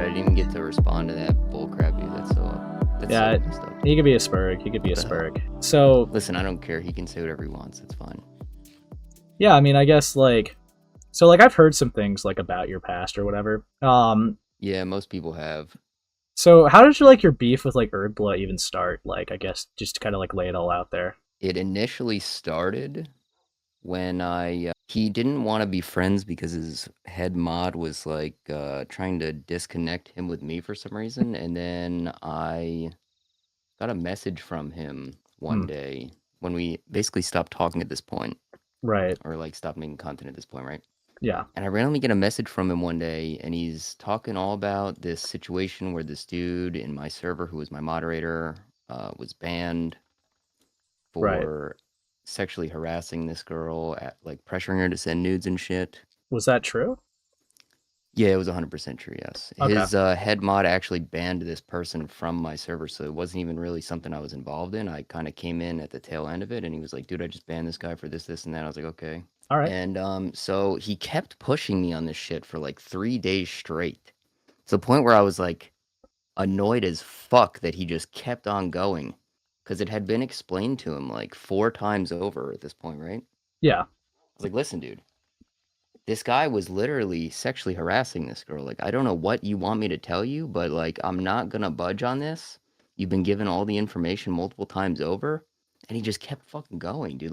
I didn't even get to respond to that bullcrap, dude. That's Yeah, so messed up. he could be a spurg. He could be a What the hell? spurg. So Listen, I don't care. He can say whatever he wants. It's fine. yeah, I mean, I guess like, so like I've heard some things like about your past or whatever. Yeah, most people have. So how did you like your beef with like Erdbla even start? Like, I guess just to kind of like lay it all out there. It initially started when he didn't want to be friends because his head mod was like trying to disconnect him with me for some reason, and then I got a message from him one Hmm. day when we basically stopped talking at this point, Right. or like stopped making content at this point, right? Yeah. And I randomly get a message from him one day, and he's talking all about this situation where this dude in my server, who was my moderator, was banned Right. for sexually harassing this girl, like pressuring her to send nudes and shit. Was that true? Yeah, it was 100% true, yes. Okay. His head mod actually banned this person from my server, so it wasn't even really something I was involved in. I kind of came in at the tail end of it, and he was like, dude, I just banned this guy for this, this, and that. I was like, okay. All right. And so he kept pushing me on this shit for like 3 days straight. To the point where I was like annoyed as fuck that he just kept on going. Because it had been explained to him like 4 times over at this point, right? I Yeah. was like, listen, dude, this guy was literally sexually harassing this girl. Like, I don't know what you want me to tell you, but like, I'm not gonna budge on this. You've been given all the information multiple times over. And he just kept fucking going, dude.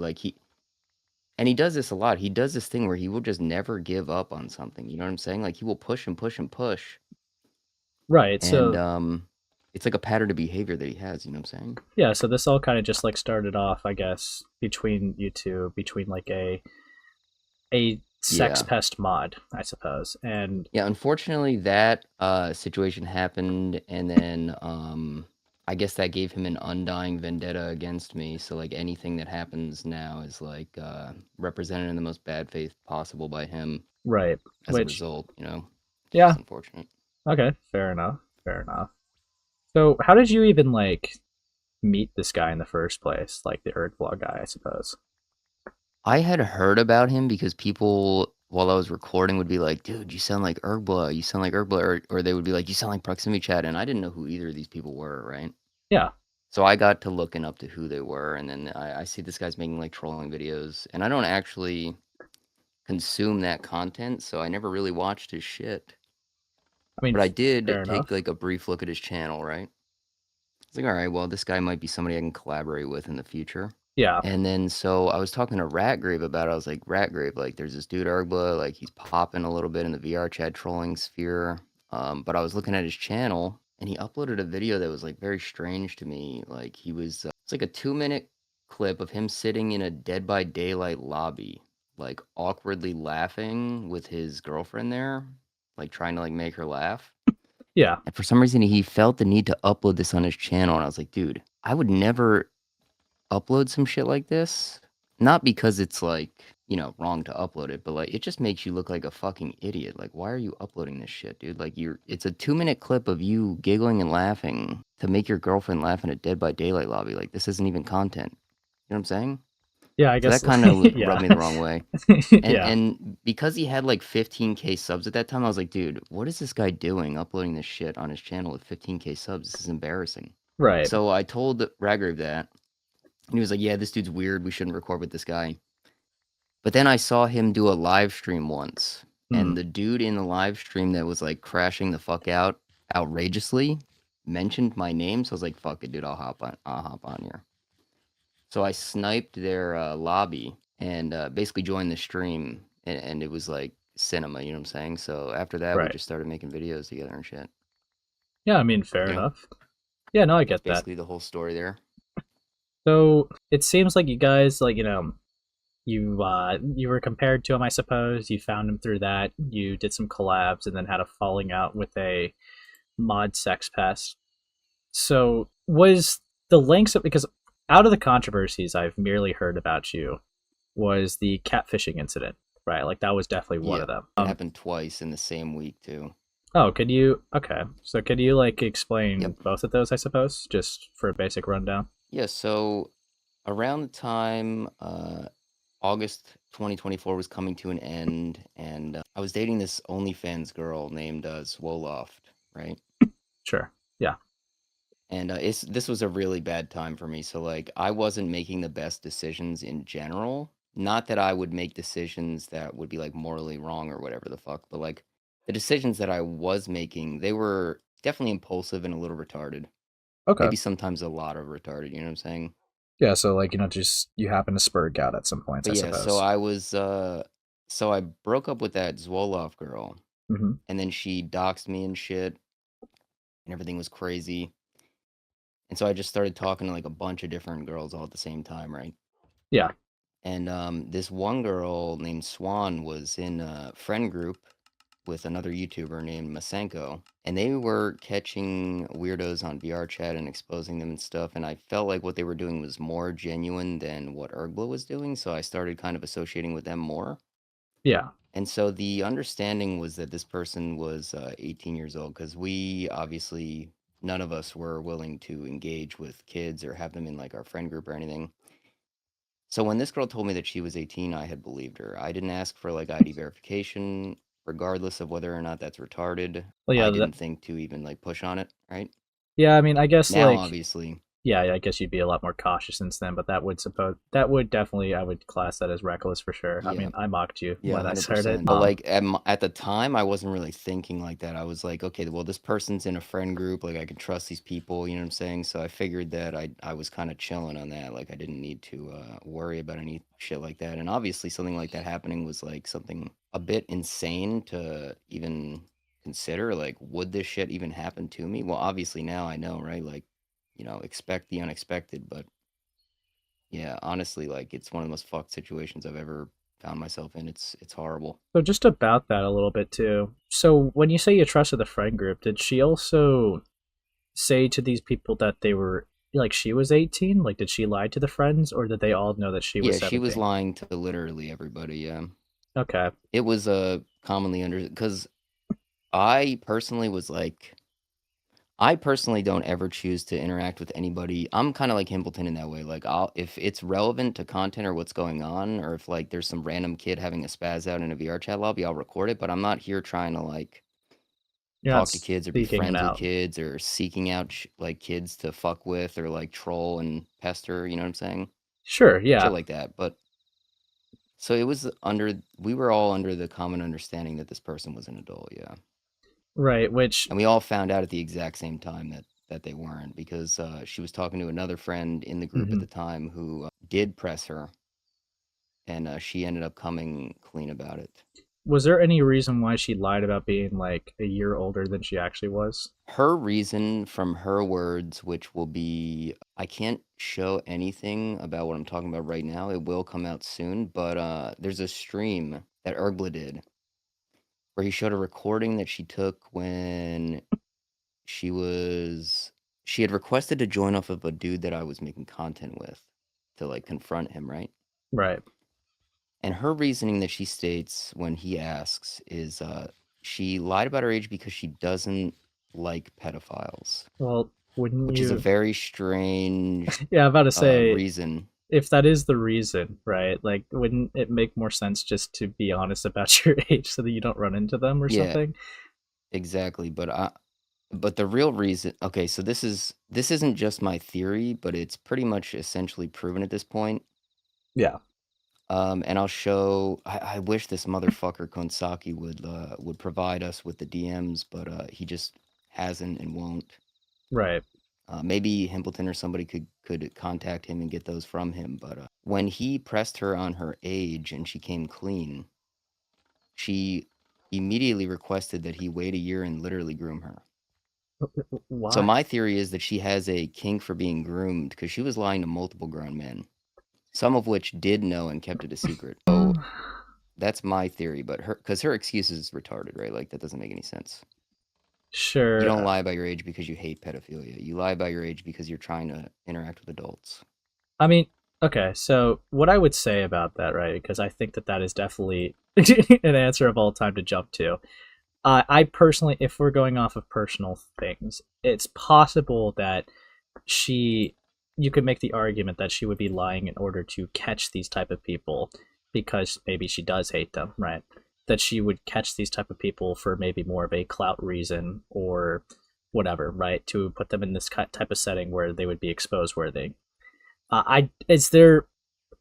And he does this a lot. He does this thing where he will just never give up on something. You know what I'm saying? Like, he will push and push and push. Right. And So it's like a pattern of behavior that he has. You know what I'm saying? yeah, so this all kind of just like started off, I guess, between you two, between like a sex Yeah. pest mod, I suppose. And Yeah, unfortunately, that situation happened, and then I guess that gave him an undying vendetta against me. So like anything that happens now is like represented in the most bad faith possible by him right, as a which result. You know, it's yeah, just unfortunate. okay, fair enough. Fair enough. So how did you even like meet this guy in the first place? Like the Erdblog guy, I suppose. I had heard about him because people, while I was recording, would be like, "Dude, you sound like Urbla. You sound like Urbla," or they would be like, "You sound like Proximity Chat," and I didn't know who either of these people were, right? Yeah. So I got to looking up to who they were, and then I see this guy's making like trolling videos, and I don't actually consume that content, so I never really watched his shit. I mean, But I did fair take enough. like a brief look at his channel, right? It's like, all right, well, this guy might be somebody I can collaborate with in the future. Yeah. And then so I was talking to Ratgrave about it. I was like, Ratgrave, like there's this dude Argla, like he's popping a little bit in the VrChat trolling sphere. But I was looking at his channel and he uploaded a video that was like very strange to me. Like he was, it's like a 2 minute clip of him sitting in a Dead by Daylight lobby, like awkwardly laughing with his girlfriend there, like trying to like make her laugh. Yeah. And for some reason, he felt the need to upload this on his channel. And I was like, dude, I would never upload some shit like this. Not because it's like, wrong to upload it, but like it just makes you look like a fucking idiot. Like, why are you uploading this shit, dude? Like it's a 2 minute clip of you giggling and laughing to make your girlfriend laugh in a Dead by Daylight lobby. Like, this isn't even content. You know what I'm saying? Yeah, I So guess that kind of yeah. rubbed me the wrong way. And Yeah. and because he had like 15K subs at that time, I was like, dude, what is this guy doing uploading this shit on his channel with 15K subs? This is embarrassing. Right. So I told Raggrave that, and he was like, yeah, this dude's weird. We shouldn't record with this guy. But then I saw him do a live stream once, Hmm. and the dude in the live stream that was like crashing the fuck out outrageously mentioned my name. So I was like, fuck it, dude, I'll hop on here. So I sniped their lobby and basically joined the stream, and it was like cinema, you know what I'm saying? So after that, we Right. just started making videos together and shit. Yeah, I mean, fair You know, enough. Yeah, no, I that's get that. basically the whole story there. So it seems like you guys, like, you were compared to him, I suppose. You found him through that. You did some collabs and then had a falling out with a mod sex pest. So was the links because out of the controversies I've merely heard about you was the catfishing incident, right? Like that was definitely one Yeah, of them. it happened twice in the same week too. Oh, could you? Okay, so could you like explain Yep. both of those? I suppose just for a basic rundown. Yeah. So around the time August 2024 was coming to an end, and I was dating this OnlyFans girl named Swoloft. right? Sure. Yeah. And this was a really bad time for me. So like I wasn't making the best decisions in general. Not that I would make decisions that would be like morally wrong or whatever the fuck, but like the decisions that I was making, they were definitely impulsive and a little retarded. Okay. Maybe sometimes a lot of retarded, you know what I'm saying? Yeah. So like just you happen to spur gout at some points, I But yeah, so suppose. I was so I broke up with that Zwoloff girl Hmm. and then she doxed me and shit and everything was crazy. And so I just started talking to like a bunch of different girls all at the same time, right? Yeah. And this one girl named Swan was in a friend group with another YouTuber named Masenko, and they were catching weirdos on VrChat and exposing them and stuff. And I felt like what they were doing was more genuine than what Ergla was doing, so I started kind of associating with them more. Yeah. And so the understanding was that this person was 18 years old because we obviously none of us were willing to engage with kids or have them in like our friend group or anything. So when this girl told me that she was 18, I had believed her. I didn't ask for like ID verification, regardless of whether or not that's retarded. Well, I yeah. didn't think to even like push on it, right? Yeah. I mean, I guess Now, like obviously, yeah, I guess you'd be a lot more cautious since then, but that would definitely I would class that as reckless for sure. I yeah, mean, I mocked you yeah, when I started. 100%. But like at the time, I wasn't really thinking like that. I was like, okay, well, this person's in a friend group. Like I can trust these people. You know what I'm saying? So I figured that I was kind of chilling on that. Like I didn't need to worry about any shit like that. And obviously, something like that happening was like something a bit insane to even consider. Like, would this shit even happen to me? Well, obviously now I know, right? Like, expect the unexpected. But yeah, honestly, like it's one of the most fucked situations I've ever found myself in. It's horrible. So just about that a little bit too. So when you say you trusted the friend group, did she also say to these people that they were like she was 18? Like did she lie to the friends or did they all know that she was Yeah, she was 17? lying to literally everybody. Yeah, Okay. it was commonly under because I personally was like, I personally don't ever choose to interact with anybody. I'm kind of like Himpleton in that way. Like, I'll if it's relevant to content or what's going on, or if like there's some random kid having a spaz out in a VR chat lobby, I'll record it. But I'm not here trying to like You're not talk to kids or be speaking it friends with out. kids or seeking out like kids to fuck with or like troll and pester. You know what I'm saying? Sure, Shit yeah. like that. But so it was we were all under the common understanding that this person was an adult, yeah. Right, which And we all found out at the exact same time that they weren't because she was talking to another friend in the group at mhm. the time who did press her, and she ended up coming clean about it. Was there any reason why she lied about being like a year older than she actually was? Her reason from her words, which will be, I can't show anything about what I'm talking about right now. It will come out soon, but there's a stream that Ergla did where he showed a recording that she took when she was she had requested to join off of a dude that I was making content with to like confront him, right? Right. And her reasoning that she states when he asks is she lied about her age because she doesn't like pedophiles, Well, wouldn't which is a you very strange yeah, I'm about to say reason. if that is the reason, right? Like, wouldn't it make more sense just to be honest about your age so that you don't run into them or Yeah, something? exactly. But the real reason, okay, so this isn't just my theory, but it's pretty much essentially proven at this point. Yeah. And I'll show. I wish this motherfucker Konsaki would provide us with the DMs, but he just hasn't and won't. Right. Maybe Himpleton or somebody could contact him and get those from him. But when he pressed her on her age and she came clean, she immediately requested that he wait a year and literally groom her. So Why? my theory is that she has a kink for being groomed because she was lying to multiple grown men, some of which did know and kept it a secret. So that's my theory, but because her excuse is retarded, right? Like that doesn't make any sense. You Sure. don't lie about your age because you hate pedophilia. You lie about your age because you're trying to interact with adults. I mean, okay, so what I would say about that, right? Because I think that that is definitely an answer of all time to jump to. I personally, if we're going off of personal things, it's possible that she, you could make the argument that she would be lying in order to catch these type of people because maybe she does hate them, right? that she would catch these type of people for maybe more of a clout reason or whatever, right? To put them in this type of setting where they would be exposed worthy. I is there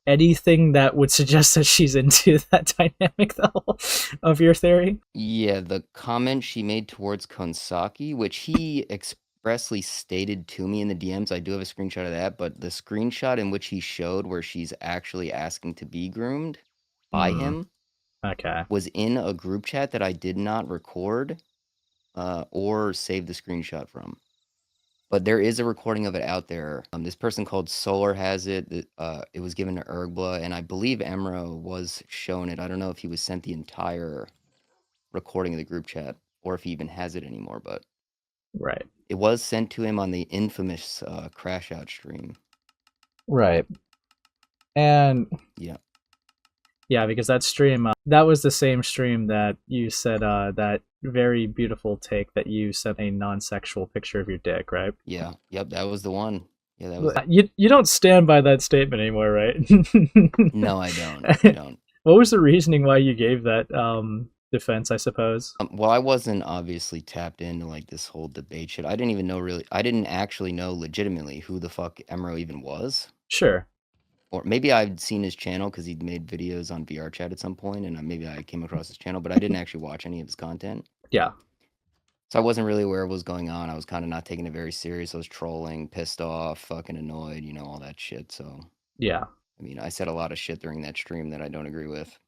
anything that would suggest that she's into that dynamic though of your theory? Yeah, the comment she made towards Konsaki, which he expressly stated to me in the DMs, I do have a screenshot of that, but the screenshot in which he showed where she's actually asking to be groomed by Hmm. him Okay. was in a group chat that I did not record or save the screenshot from. But there is a recording of it out there. This person called Solar has it. It was given to Ergba, and I believe Emro was shown it. I don't know if he was sent the entire recording of the group chat or if he even has it anymore, but Right. it was sent to him on the infamous Crash Out stream. Right. And Yeah. yeah, because that stream, that was the same stream that you said that very beautiful take that you sent a non-sexual picture of your dick, right? Yeah. Yep. That was the one. Yeah, that was. You don't stand by that statement anymore, right? No, I don't. I don't. What was the reasoning why you gave that defense? I suppose. Well, I wasn't obviously tapped into like this whole debate shit. I didn't even know really. I didn't actually know legitimately who the fuck Emro even was. Sure. Or maybe I'd seen his channel because he'd made videos on VrChat at some point, and maybe I came across his channel, but I didn't actually watch any of his content. Yeah. So I wasn't really aware of what was going on. I was kind of not taking it very serious. I was trolling, pissed off, fucking annoyed, all that shit. So, Yeah. I mean, I said a lot of shit during that stream that I don't agree with.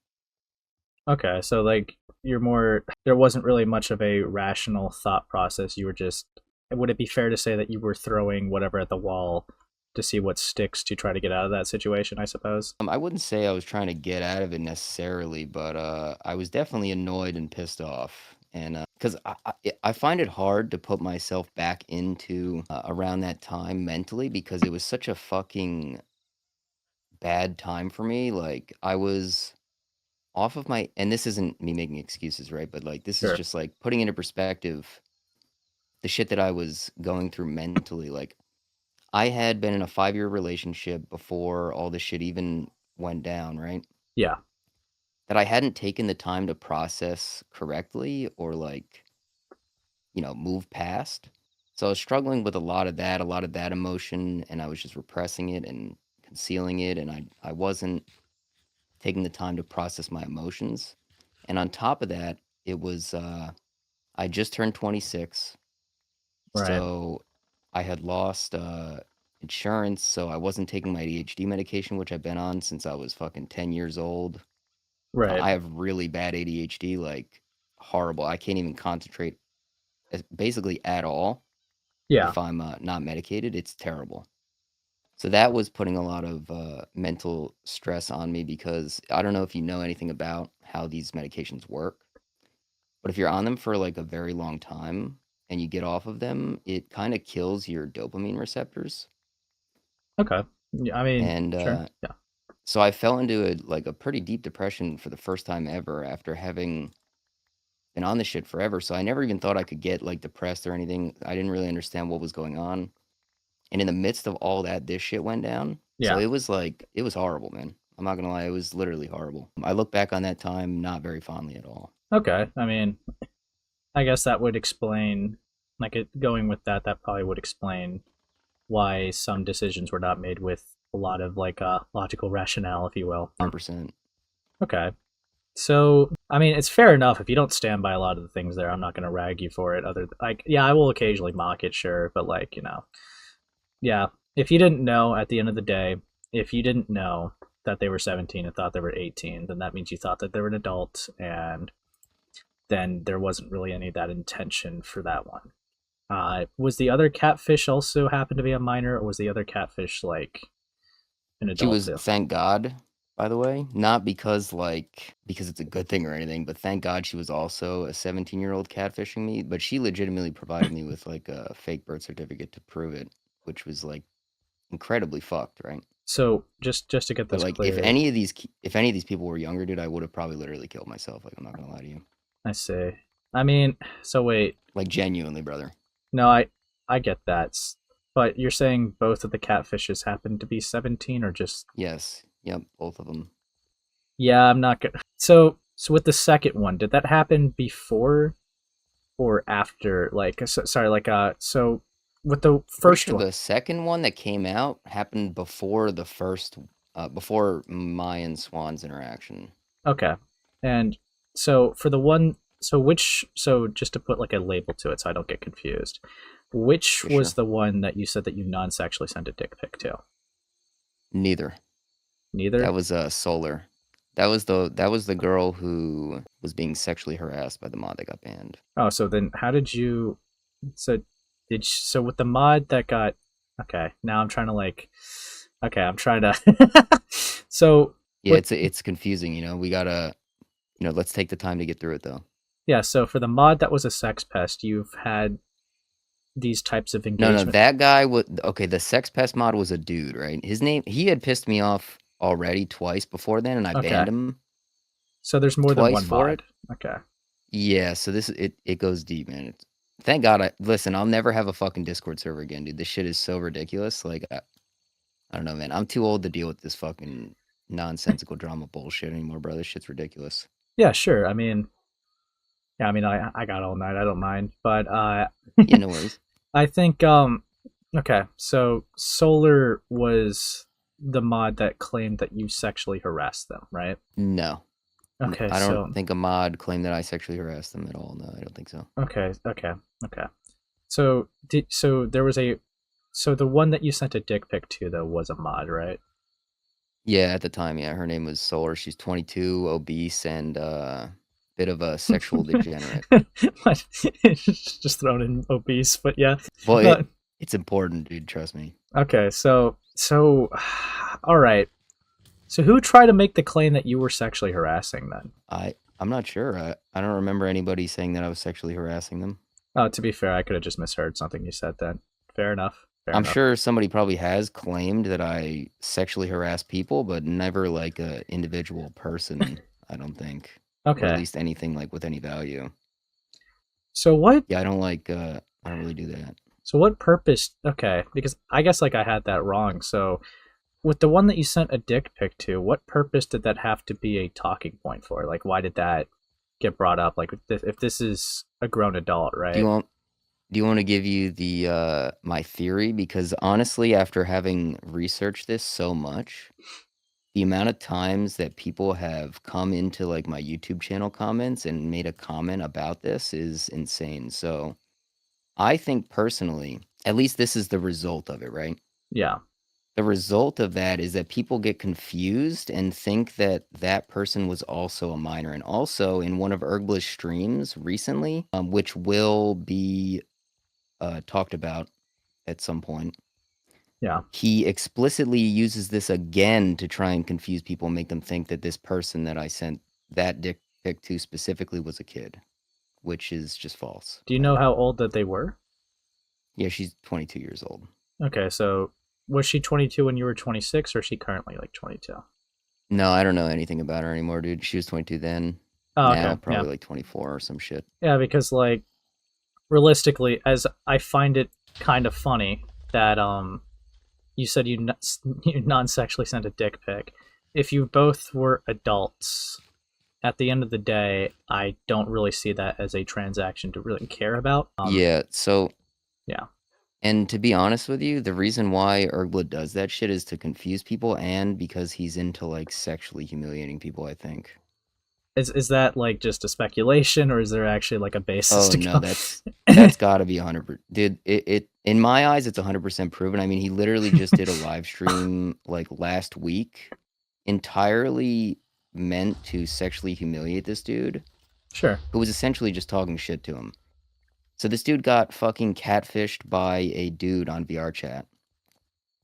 Okay. So like you're more. There wasn't really much of a rational thought process. You were just. Would it be fair to say that you were throwing whatever at the wall to see what sticks to try to get out of that situation? I suppose. I wouldn't say I was trying to get out of it necessarily, but I was definitely annoyed and pissed off. And because I find it hard to put myself back into around that time mentally because it was such a fucking bad time for me. Like, I was off of my, and this isn't me making excuses, right? But like, this is Sure. just like putting into perspective the shit that I was going through mentally. Like, I had been in a 5-year relationship before all this shit even went down, right? Yeah. That I hadn't taken the time to process correctly or like, move past. So I was struggling with a lot of that emotion, and I was just repressing it and concealing it, and I wasn't taking the time to process my emotions. And on top of that, it was I just turned 26, Right. so I had lost insurance, so I wasn't taking my ADHD medication, which I've been on since I was fucking 10 years old. Right. I have really bad ADHD, like horrible. I can't even concentrate basically at all Yeah. if I'm not medicated. It's terrible. So that was putting a lot of mental stress on me because I don't know if you know anything about how these medications work, but if you're on them for like a very long time and you get off of them, it kind of kills your dopamine receptors. Okay. Yeah, I mean, And sure. Yeah. so I fell into a pretty deep depression for the first time ever after having been on this shit forever. So I never even thought I could get like depressed or anything. I didn't really understand what was going on. And in the midst of all that, this shit went down. So Yeah. it was horrible, man. I'm not gonna lie, it was literally horrible. I look back on that time not very fondly at all. Okay. I mean, I guess that would explain, like, going with that, that probably would explain why some decisions were not made with a lot of, like, logical rationale, if you will. 100%. Okay. So, I mean, it's fair enough if you don't stand by a lot of the things there. I'm not going to rag you for it. Like, yeah, I will occasionally mock it, sure, but like, yeah. If you didn't know at the end of the day, if you didn't know that they were 17 and thought they were 18, then that means you thought that they were an adult, and then there wasn't really any of that intention for that one. Was the other catfish also happen to be a minor, or was the other catfish like an She adult was, too? thank God, by the way, not because because it's a good thing or anything, but thank God she was also a 17-year-old catfishing me, but she legitimately provided me with like a fake birth certificate to prove it, which was like incredibly fucked, right? So just to get But this like clear, if any of these people were younger, dude, I would have probably literally killed myself. Like, I'm not gonna lie to you. I see. I mean, so wait, Like, genuinely, brother. no, I get that, but you're saying both of the catfishes happen to be 17, or just Yes. Yep. Both of them. yeah, I'm not good. So So with the second one, did that happen before or after? Like, sorry, like, so with the I'm pretty first sure one, the second one that came out happened before the first, before Mayan Swan's interaction. okay, and so for the one, so which, so just to put like a label to it, so I don't get confused, which Yeah, was sure. the one that you said that you non-sexually sent a dick pic to? Neither. That Neither. was Solar. That was the girl who was being sexually harassed by the mod that got banned. Oh, so then how did you? So so with the mod that got, okay? Now I'm trying to like, okay, I'm trying to. So Yeah, with, it's confusing, you know. We gotta, let's take the time to get through it though. yeah, so for the mod that was a sex pest, you've had these types of No, no, engagement. that guy was okay. The Sex Pest mod was a dude, right? His name, he had pissed me off already twice before then, and I Okay, banned him so there's more than twice one for it. mod. Okay. Yeah, so it goes deep, man. Thank God I listen. I'll never have a fucking Discord server again, dude. This shit is so ridiculous. Like I don't know, man. I'm too old to deal with this fucking nonsensical drama bullshit anymore, bro. This shit's ridiculous. Yeah, sure. I mean, yeah, I mean, I got all night. I don't mind, but Yeah, no worries. I think okay, so Solar was the mod that claimed that you sexually harassed them, right? No. Okay, I don't so think a mod claimed that I sexually harassed them at all. No, I don't think so. okay. So there was a, so the one that you sent a dick pic to though was a mod, right? Yeah, at the time, yeah. Her name was Solar. She's 22, obese, and bit of a sexual degenerate. What? Just thrown in obese, but yeah. Well, No, it's important, dude. Trust me. okay, all right. So who tried to make the claim that you were sexually harassing then? I'm not sure. I don't remember anybody saying that I was sexually harassing them. Oh, to be fair, I could have just misheard something you said then. Fair enough. Fair I'm enough. sure somebody probably has claimed that I sexually harass people, but never like a individual person, I don't think. Or at Okay. least anything like with any value. So what, Yeah, I don't really do that. so what purpose, okay, because I guess like I had that wrong. So with the one that you sent a dick pic to, what purpose did that have to be a talking point for? Like why did that get brought up? Like if this is a grown adult, Do you right? want do you want to give you the my theory? Because honestly, after having researched this so much, the amount of times that people have come into like my YouTube channel comments and made a comment about this is insane. So I think personally, at least this is the result of it, right? Yeah. The result of that is that people get confused and think that that person was also a minor. And also in one of Ergla's streams recently, which will be talked about at some point, Yeah. he explicitly uses this again to try and confuse people and make them think that this person that I sent that dick pic to specifically was a kid, which is just false, Do you know right? how old that they were? Yeah, she's 22 years old. Okay, so was she 22 when you were 26 or is she currently like 22? No, I don't know anything about her anymore, dude. She was 22 then. Oh, okay. Now Yeah. probably like 24 or some shit. Yeah, because like realistically, as I find it kind of funny that you said you non-sexually sent a dick pic. If you both were adults, at the end of the day, I don't really see that as a transaction to really care about. Yeah, so Yeah. and to be honest with you, the reason why Ergla does that shit is to confuse people and because he's into like sexually humiliating people, I think. Is that like just a speculation or is there actually like a basis Oh to no, go? that's got to be 100%. Dude, it in my eyes it's 100% proven. I mean, he literally just did a live stream like last week entirely meant to sexually humiliate this dude Sure. who was essentially just talking shit to him. So this dude got fucking catfished by a dude on VrChat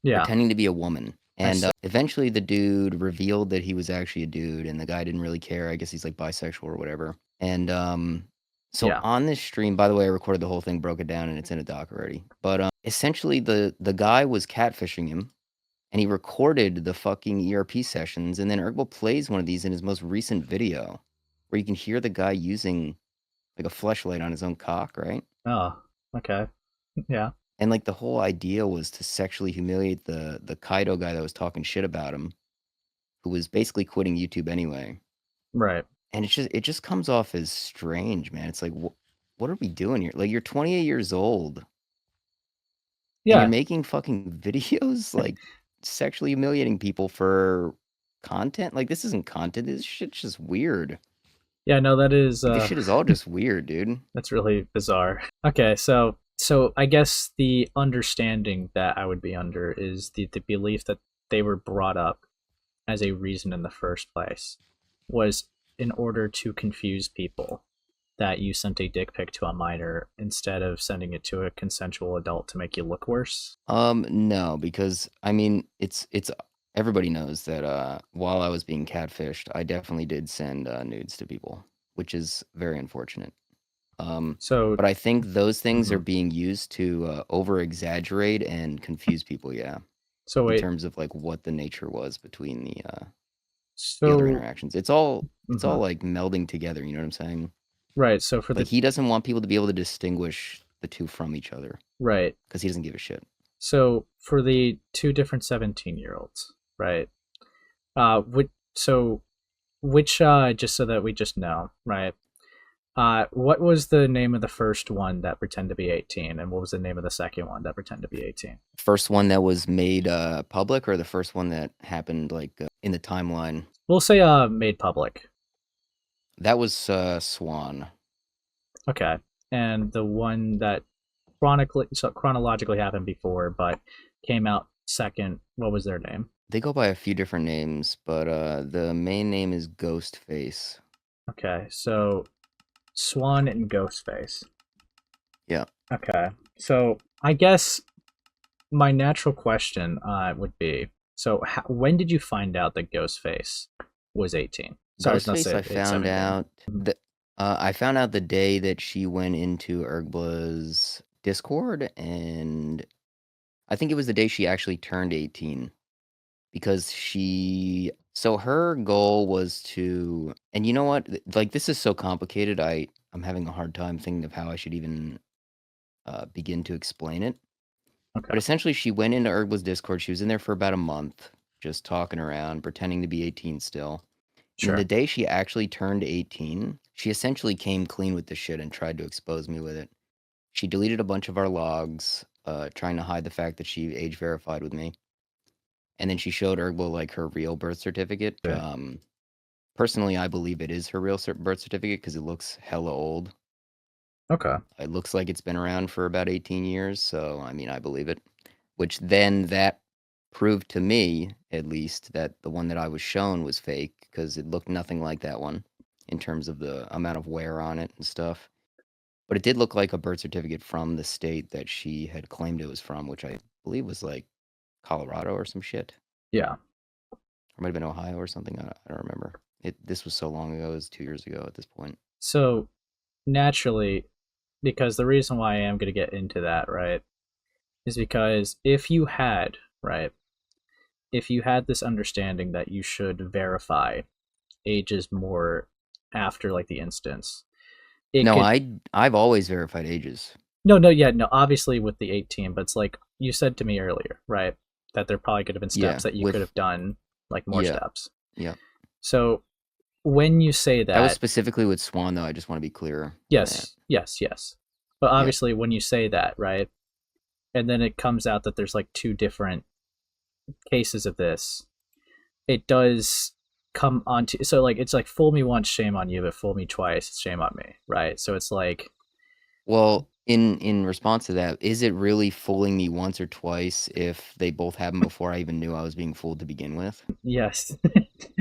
Yeah. pretending to be a woman. I And see. eventually the dude revealed that he was actually a dude and the guy didn't really care. I guess he's like bisexual or whatever. And so Yeah. on this stream, by the way, I recorded the whole thing, broke it down, and it's in a doc already. But essentially the guy was catfishing him and he recorded the fucking ERP sessions. And then Erbil plays one of these in his most recent video where you can hear the guy using like a fleshlight on his own cock, right? Oh, okay. Yeah. And like the whole idea was to sexually humiliate the Kaido guy that was talking shit about him, who was basically quitting YouTube anyway. Right. and it just comes off as strange, man. It's like, what are we doing here? Like, you're 28 years old and you're Yeah, making fucking videos like sexually humiliating people for content. Like, this isn't content. This shit's just weird. yeah, no, that is Like, this shit is all just weird, dude. that's really bizarre. Okay, so I guess the understanding that I would be under is the belief that they were brought up as a reason in the first place was in order to confuse people that you sent a dick pic to a minor instead of sending it to a consensual adult to make you look worse. No, because I mean, it's everybody knows that while I was being catfished, I definitely did send nudes to people, which is very unfortunate. Um, So, but I think those things are mhm. being used to over exaggerate and confuse people, yeah, So in wait, terms of like what the nature was between the other so interactions. It's all mhm. like melding together, you know what I'm saying? Right. So for Like the he doesn't want people to be able to distinguish the two from each other right, because he doesn't give a shit. so for the two different 17-year-olds, right? Which so which just so that we just know, right? What was the name of the first one that pretended to be 18, and what was the name of the second one that pretended to be 18? First one that was made public, or the first one that happened like in the timeline? We'll say made public. That was Swan. Okay, and the one that chronologically happened before, but came out second. What was their name? They go by a few different names, but the main name is Ghostface. Okay, so Swan and Ghostface. Yeah. Okay, so I guess my natural question would be: so when did you find out that Ghostface was 18? Sorry, I was not Ghostface, say I it's found 17. out Mhm. that I found out the day that she went into Ergla's Discord, and I think it was the day she actually turned 18 because so her goal was to, and you know what? Like this is so complicated. I'm having a hard time thinking of how I should even begin to explain it. Okay, But essentially, she went into Ergla's Discord. She was in there for about a month, just talking around, pretending to be 18 still. And then the sure. day she actually turned 18, she essentially came clean with the shit and tried to expose me with it. She deleted a bunch of our logs, trying to hide the fact that she age verified with me. And then she showed Ergla like her real birth certificate. Okay. Personally, I believe it is her real birth certificate because it looks hella old. Okay. It looks like it's been around for about 18 years, so I mean, I believe it. Which then that proved to me, at least, that the one that I was shown was fake because it looked nothing like that one in terms of the amount of wear on it and stuff. But it did look like a birth certificate from the state that she had claimed it was from, which I believe was like Colorado or some shit. Yeah. Or might have been Ohio or something. I don't remember. This was so long ago. It was 2 years ago at this point. So naturally, because the reason why I am going to get into that, right, is because right, if you had this understanding that you should verify ages more after like the instance, it No, could I've always verified ages. no, yeah, no, obviously with the 18, but it's like you said to me earlier, right, that there probably could have been steps Yeah, that you could with have done, like more yeah, steps. yeah. So when you say That was that, specifically with Swan, though. I just want to be clear on that. yes. But Yeah. obviously when you say that, right, and then it comes out that there's like two different cases of this, it does come onto so like it's like fool me once, shame on you, but fool me twice, shame on me, right? So it's like Well, in response to that, is it really fooling me once or twice if they both happened before I even knew I was being fooled to begin with? yes,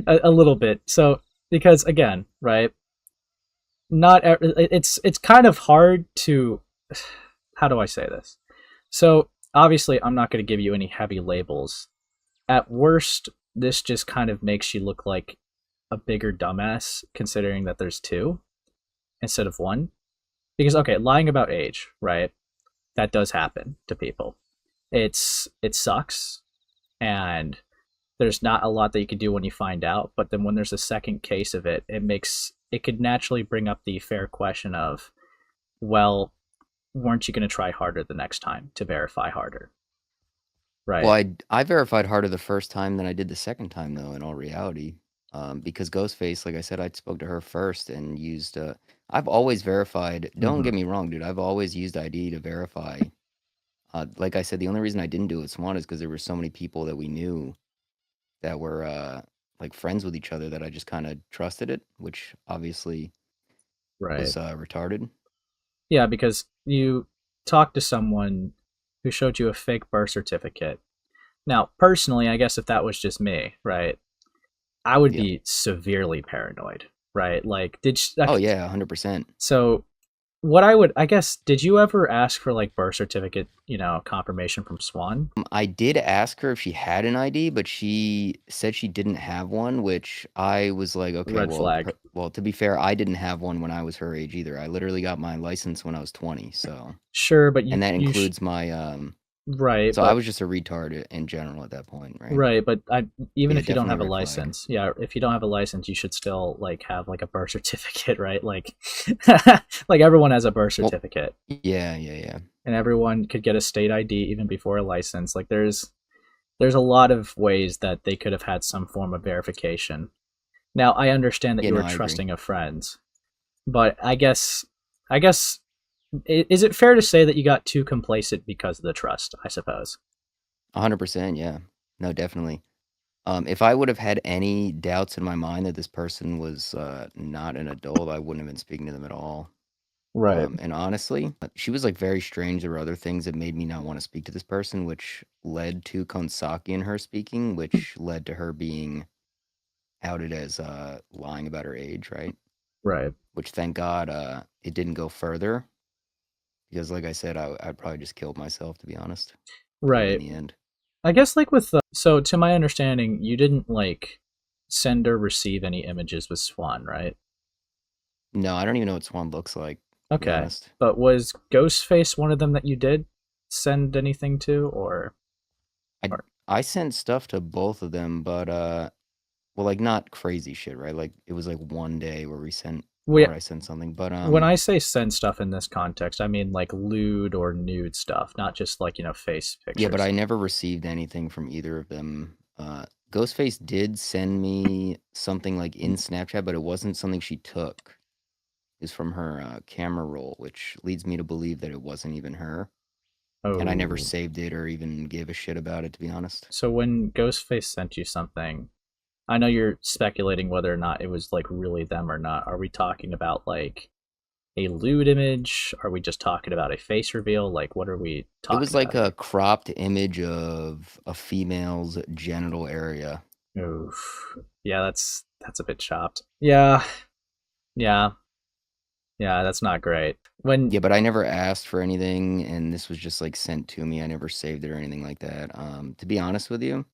a little bit. So because again, right? Not it's kind of hard to how do I say this? So obviously, I'm not going to give you any heavy labels. At worst, this just kind of makes you look like a bigger dumbass, considering that there's two instead of one. Because okay, lying about age, right? That does happen to people. It sucks, and there's not a lot that you can do when you find out. But then when there's a second case of it, it could naturally bring up the fair question of, well, weren't you going to try harder the next time to verify harder, Well, right? I verified harder the first time than I did the second time, though, in all reality. because Ghostface, like I said, I spoke to her first and used. I've always verified. Don't Mm-hmm. get me wrong, dude. I've always used ID to verify. Like I said, the only reason I didn't do it with Swan is because there were so many people that we knew that were like friends with each other that I just kind of trusted it, which obviously Right. was retarded. Yeah, because you talked to someone who showed you a fake birth certificate. Now, personally, I guess if that was just me, right, I would Yeah. be severely paranoid, right? Like, Oh yeah, 100%. so what I would, I guess, did you ever ask for like birth certificate, confirmation from Swan? I did ask her if she had an ID, but she said she didn't have one, which I was like, okay, Red flag. well, to be fair, I didn't have one when I was her age either. I literally got my license when I was 20, so, Sure, but and that you includes my right, so I but was just a retard in general at that point, right? right, but But even yeah, if you don't definitely have a red flag. license, yeah, if you don't have a license, you should still like have like a birth certificate, right? Like, like everyone has a birth Well, certificate, yeah, yeah, yeah. and everyone could get a state ID even before a license. Like, there's a lot of ways that they could have had some form of verification. Now, I understand that Yeah, you no, were I agree. trusting of friends, but I guess, is it fair to say that you got too complacent because of the trust? I suppose. 100%, yeah. No, definitely. If I would have had any doubts in my mind that this person was not an adult, I wouldn't have been speaking to them at all. Right. And honestly, she was like very strange. There were other things that made me not want to speak to this person, which led to Konsaki and her speaking, which led to her being outed as lying about her age, right? Right. Which thank God it didn't go further because, like I said, I'd probably just killed myself to be honest. In Right. the end, I guess like with so to my understanding, you didn't like send or receive any images with Swan, right? no, I don't even know what Swan looks like to be Okay. honest. But was Ghostface one of them that you did send anything to I or I sent stuff to both of them, but well, like not crazy shit, right? Like it was like one day where we sent we where I sent something, but when I say send stuff in this context, I mean like lewd or nude stuff, not just like, face yeah, but pictures. I never received anything from either of them. Ghostface did send me something like in Snapchat, but it wasn't something she took. It was from her camera roll, which leads me to believe that it wasn't even her. And I never Oh. saved it or even gave a shit about it, to be honest. So when Ghostface sent you something, I know you're speculating whether or not it was like really them or not. Are we talking about like a lewd image? Are we just talking about a face reveal? Like, what are we It was talking like about a here? cropped image of a female's genital area. Oof. Yeah, that's a bit chopped. Yeah, yeah, yeah. That's not great. When Yeah, but I never asked for anything, and this was just like sent to me. I never saved it or anything like that. To be honest with you,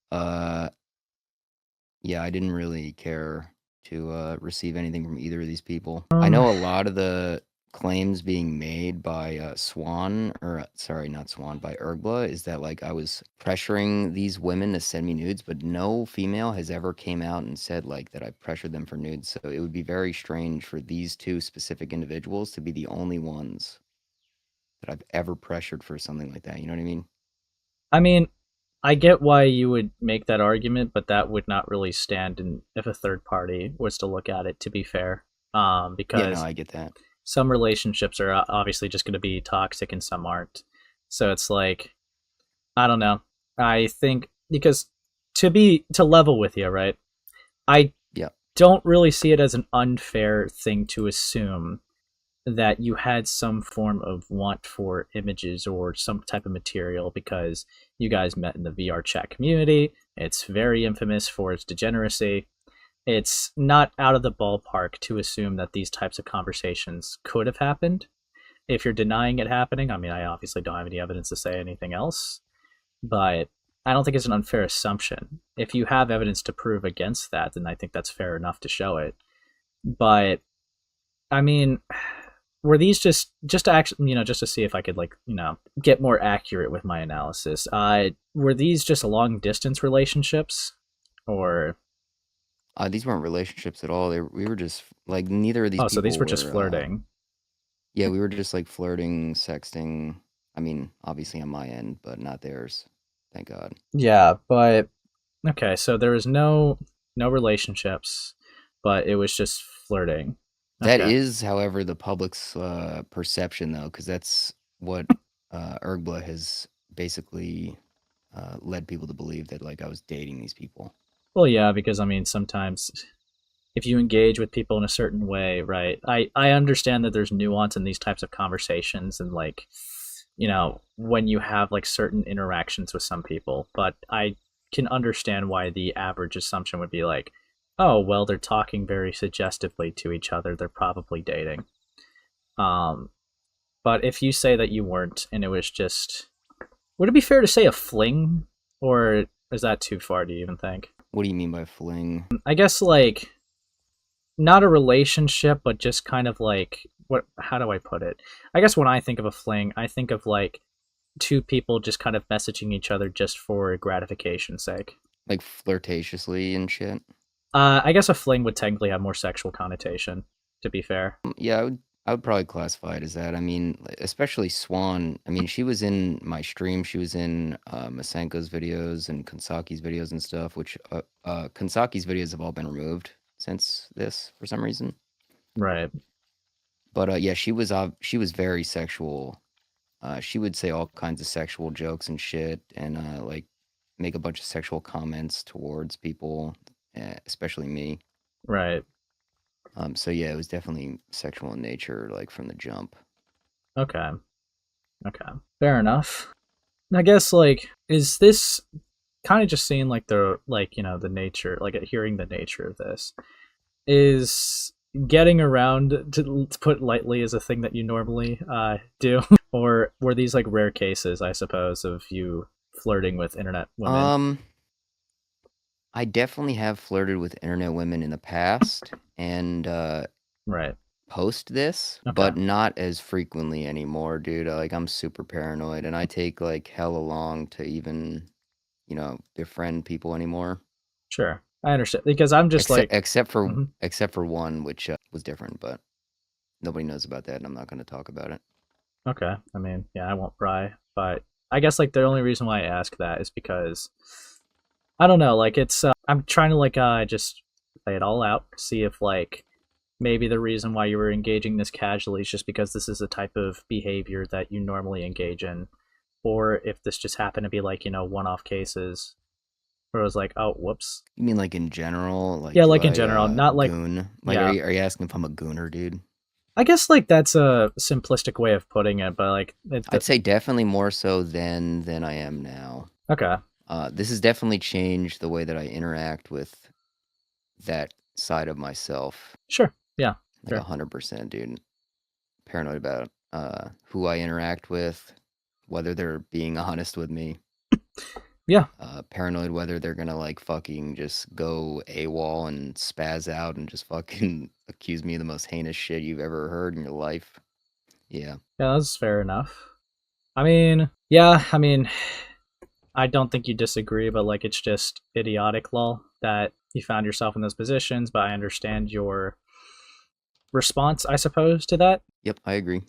yeah, I didn't really care to receive anything from either of these people. I um, know a lot of the claims being made by Swan, or sorry, not Swan, by Ergla, is that like I was pressuring these women to send me nudes, but no female has ever came out and said like that I pressured them for nudes. So it would be very strange for these two specific individuals to be the only ones that I've ever pressured for something like that. You know what I mean? I mean, I get why you would make that argument, but that would not really stand in if a third party was to look at it. To be fair, Yeah, no, because I get that. some relationships are obviously just going to be toxic and some aren't. So it's like I don't know. I think because to level with you, right? I Yeah. don't really see it as an unfair thing to assume that you had some form of want for images or some type of material because you guys met in the VrChat community. It's very infamous for its degeneracy. It's not out of the ballpark to assume that these types of conversations could have happened. If you're denying it happening, I mean, I obviously don't have any evidence to say anything else, but I don't think it's an unfair assumption. If you have evidence to prove against that, then I think that's fair enough to show it. But I mean, were these just to actually, just to see if I could like, get more accurate with my analysis? Were these just long distance relationships, or These weren't relationships at all. We were just like neither of these oh, so these people were just were. flirting? Yeah, we were just like flirting, sexting. I mean, obviously on my end, but not theirs. Thank God. Yeah, but okay, so there was no. no relationships, but it was just flirting. That Okay. is, however, the public's perception, though, because that's what Ergla has basically led people to believe that like I was dating these people. Well, yeah, because I mean, sometimes if you engage with people in a certain way, right? I understand that there's nuance in these types of conversations and like, when you have like certain interactions with some people, but I can understand why the average assumption would be like, oh, well, they're talking very suggestively to each other. They're probably dating. Um, but if you say that you weren't and it was just, would it be fair to say a fling, or is that too far, do you even think? What do you mean by fling? I guess like not a relationship, but just kind of like what? How do I put it? I guess when I think of a fling, I think of like two people just kind of messaging each other just for gratification's sake. Like flirtatiously and shit? I guess a fling would technically have more sexual connotation. To be fair, Yeah, I would probably classify it as that. I mean, especially Swan. I mean, she was in my stream. She was in Masenko's videos and Kansaki's videos and stuff, which Kansaki's videos have all been removed since this for some reason. right, But yeah, she was very sexual. She would say all kinds of sexual jokes and shit, and like make a bunch of sexual comments towards people, especially me. right, So yeah, it was definitely sexual in nature, like from the jump. okay, okay, fair enough. I guess like is this kind of just seeing like the nature, like hearing the nature of this is getting around to put it lightly is a thing that you normally do, or were these like rare cases, I suppose, of you flirting with internet women? Um, I definitely have flirted with internet women in the past and Right. post this, Okay. but not as frequently anymore, dude. Like I'm super paranoid and I take like hella long to even, befriend people anymore. Sure. I understand because I'm just Except like, except for mhm. except for one which was different, but nobody knows about that and I'm not going to talk about it. Okay. I mean, yeah, I won't pry, but I guess like the only reason why I ask that is because I don't know, like it's I'm trying to like just play it all out, see if like maybe the reason why you were engaging this casually is just because this is a type of behavior that you normally engage in, or if this just happened to be like one-off cases where it was like, oh, whoops. You mean like in general? Like Yeah, do like in I general, not like, goon? Like yeah. are you asking if I'm a gooner, dude? I guess like that's a simplistic way of putting it, but like I'd say definitely more so than I am now. okay, This has definitely changed the way that I interact with that side of myself. sure, yeah, Like sure, 100%, dude. Paranoid about who I interact with, whether they're being honest with me. yeah, Paranoid whether they're gonna like fucking just go AWOL and spaz out and just fucking accuse me of the most heinous shit you've ever heard in your life. Yeah. yeah. That's fair enough. I mean, yeah, I mean, I don't think you disagree, but like it's just idiotic, lol, that you found yourself in those positions. But I understand your response, I suppose, to that. Yep, I agree.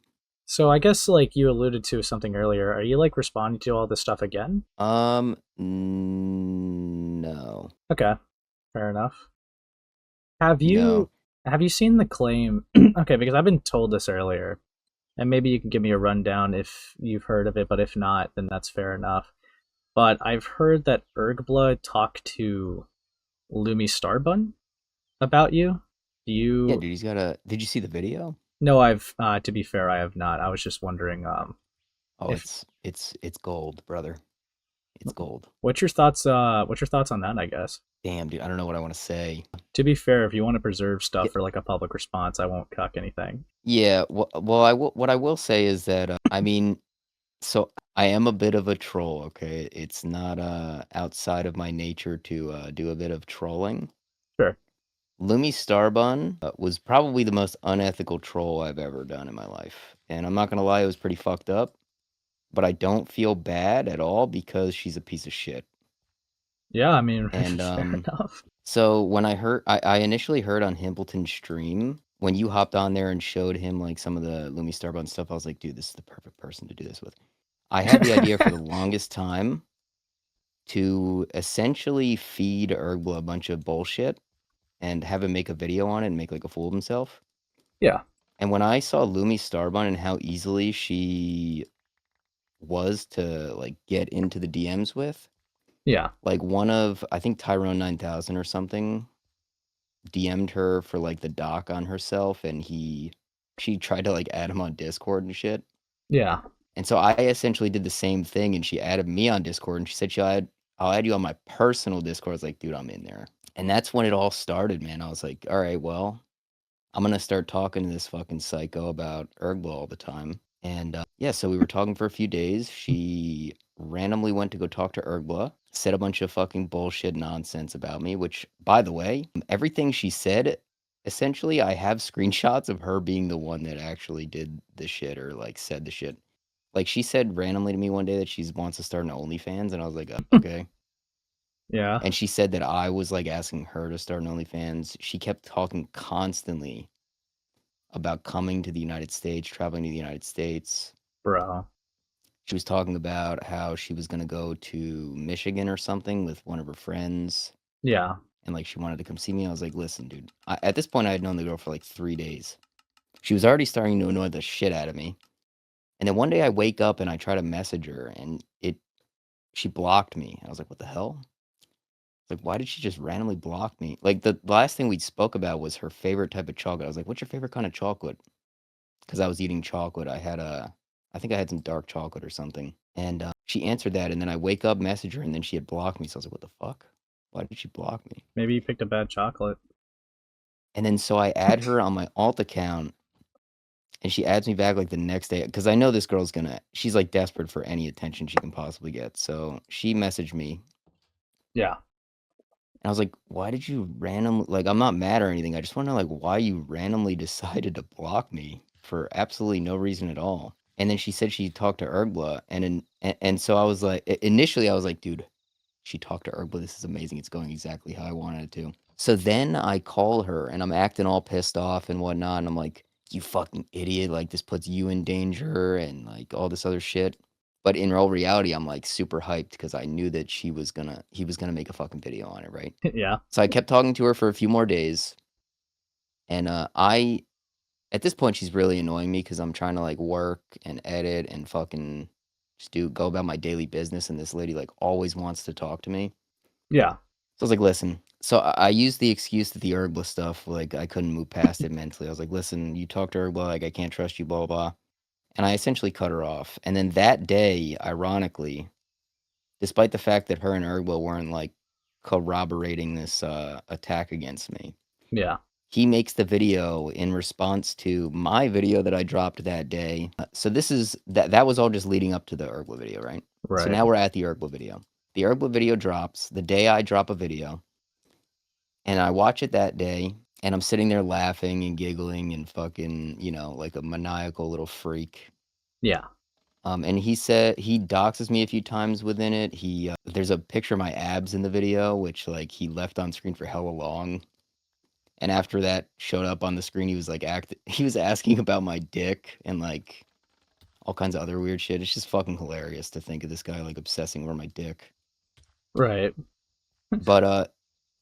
So I guess like you alluded to something earlier. Are you like responding to all this stuff again? No. Okay, fair enough. Have No. you have you seen the claim? Okay, because I've been told this earlier, and maybe you can give me a rundown if you've heard of it. But if not, then that's fair enough. But I've heard that Ergblood talked to Lumi Starbun about you. Do Yeah, you? dude, he's got a. Did you see the video? No, I've. To be fair, I have not. I was just wondering. Oh, If it's gold, brother. It's gold. what's your thoughts? What's your thoughts on that? I guess. Damn, dude, I don't know what I want to say. To be fair, if you want to preserve Yeah, stuff for like a public response, I won't cuck anything. yeah. Well, what I will say is that I mean, so I am a bit of a troll. Okay, it's not outside of my nature to do a bit of trolling. Sure. Lumi Starbun was probably the most unethical troll I've ever done in my life, and I'm not gonna lie, it was pretty fucked up. But I don't feel bad at all because she's a piece of shit. Yeah, I mean, And fair enough. so when I initially heard on Himpleton's stream when you hopped on there and showed him like some of the Lumi Starbun stuff, I was like, dude, this is the perfect person to do this with. I had the idea for the longest time to essentially feed Ergla a bunch of bullshit and have him make a video on it and make like a fool of himself. Yeah. And when I saw Lumi Starbun and how easily she was to like get into the DMs with, Yeah. like one of I think Tyrone 9000 or something DM'd her for like the doc on herself, and she tried to like add him on Discord and shit. Yeah. And so I essentially did the same thing, and she added me on Discord, and she said I'll add you on my personal Discord. I was like, dude, I'm in there. And that's when it all started, man. I was like, all right, well, I'm gonna start talking to this fucking psycho about Ergla all the time. And yeah, so we were talking for a few days. She randomly went to go talk to Ergla, said a bunch of fucking bullshit nonsense about me, which, by the way, everything she said, essentially, I have screenshots of her being the one that actually did the shit or like said the shit. Like she said randomly to me one day that she wants to start an OnlyFans, and I was like, okay. Yeah. And she said that I was like asking her to start an OnlyFans. She kept talking constantly about coming to the United States, traveling to the United States. Bro. She was talking about how she was going to go to Michigan or something with one of her friends. Yeah. And like she wanted to come see me. I was like, listen, dude. At this point, I had known the girl for like 3 days. She was already starting to annoy the shit out of me. And then one day I wake up and I try to message her, and she blocked me. I was like, what the hell? Like, why did she just randomly block me? Like, the last thing we spoke about was her favorite type of chocolate. I was like, what's your favorite kind of chocolate? Because I was eating chocolate. I think I had some dark chocolate or something. And she answered that, and then I wake up, message her, and then she had blocked me. So I was like, what the fuck? Why did she block me? Maybe you picked a bad chocolate. And then so I add her on my alt account, and she adds me back like the next day because I know this girl's she's like desperate for any attention she can possibly get. So she messaged me. Yeah. And I was like, why did you randomly, like, I'm not mad or anything. I just want to know, like, why you randomly decided to block me for absolutely no reason at all. And then she said she talked to Ergla. And so I was like, initially I was like, dude, she talked to Ergla. This is amazing. It's going exactly how I wanted it to. So then I call her and I'm acting all pissed off and whatnot. And I'm like, you fucking idiot. Like, this puts you in danger and like all this other shit. But in all reality, I'm like super hyped because I knew that he was gonna make a fucking video on it, right? Yeah. So I kept talking to her for a few more days, and I at this point she's really annoying me because I'm trying to like work and edit and fucking just go about my daily business, and this lady like always wants to talk to me. Yeah. So I was like, listen. So I used the excuse that the Herbla stuff, like I couldn't move past it mentally. I was like, listen, you talk to Herbla, like I can't trust you, blah blah blah. And I essentially cut her off. And then that day, ironically, despite the fact that her and Herbla weren't like corroborating this attack against me, Yeah. he makes the video in response to my video that I dropped that day. So that was all just leading up to the Herbla video, right? So Right. now we're at the Herbla video. The Herbla video drops the day I drop a video, and I watch it that day, and I'm sitting there laughing and giggling and fucking, like a maniacal little freak. Yeah. And he said he doxes me a few times within it. There's a picture of my abs in the video, which like he left on screen for hella long. And after that showed up on the screen, he was like he was asking about my dick and like all kinds of other weird shit. It's just fucking hilarious to think of this guy like obsessing over my dick. Right. But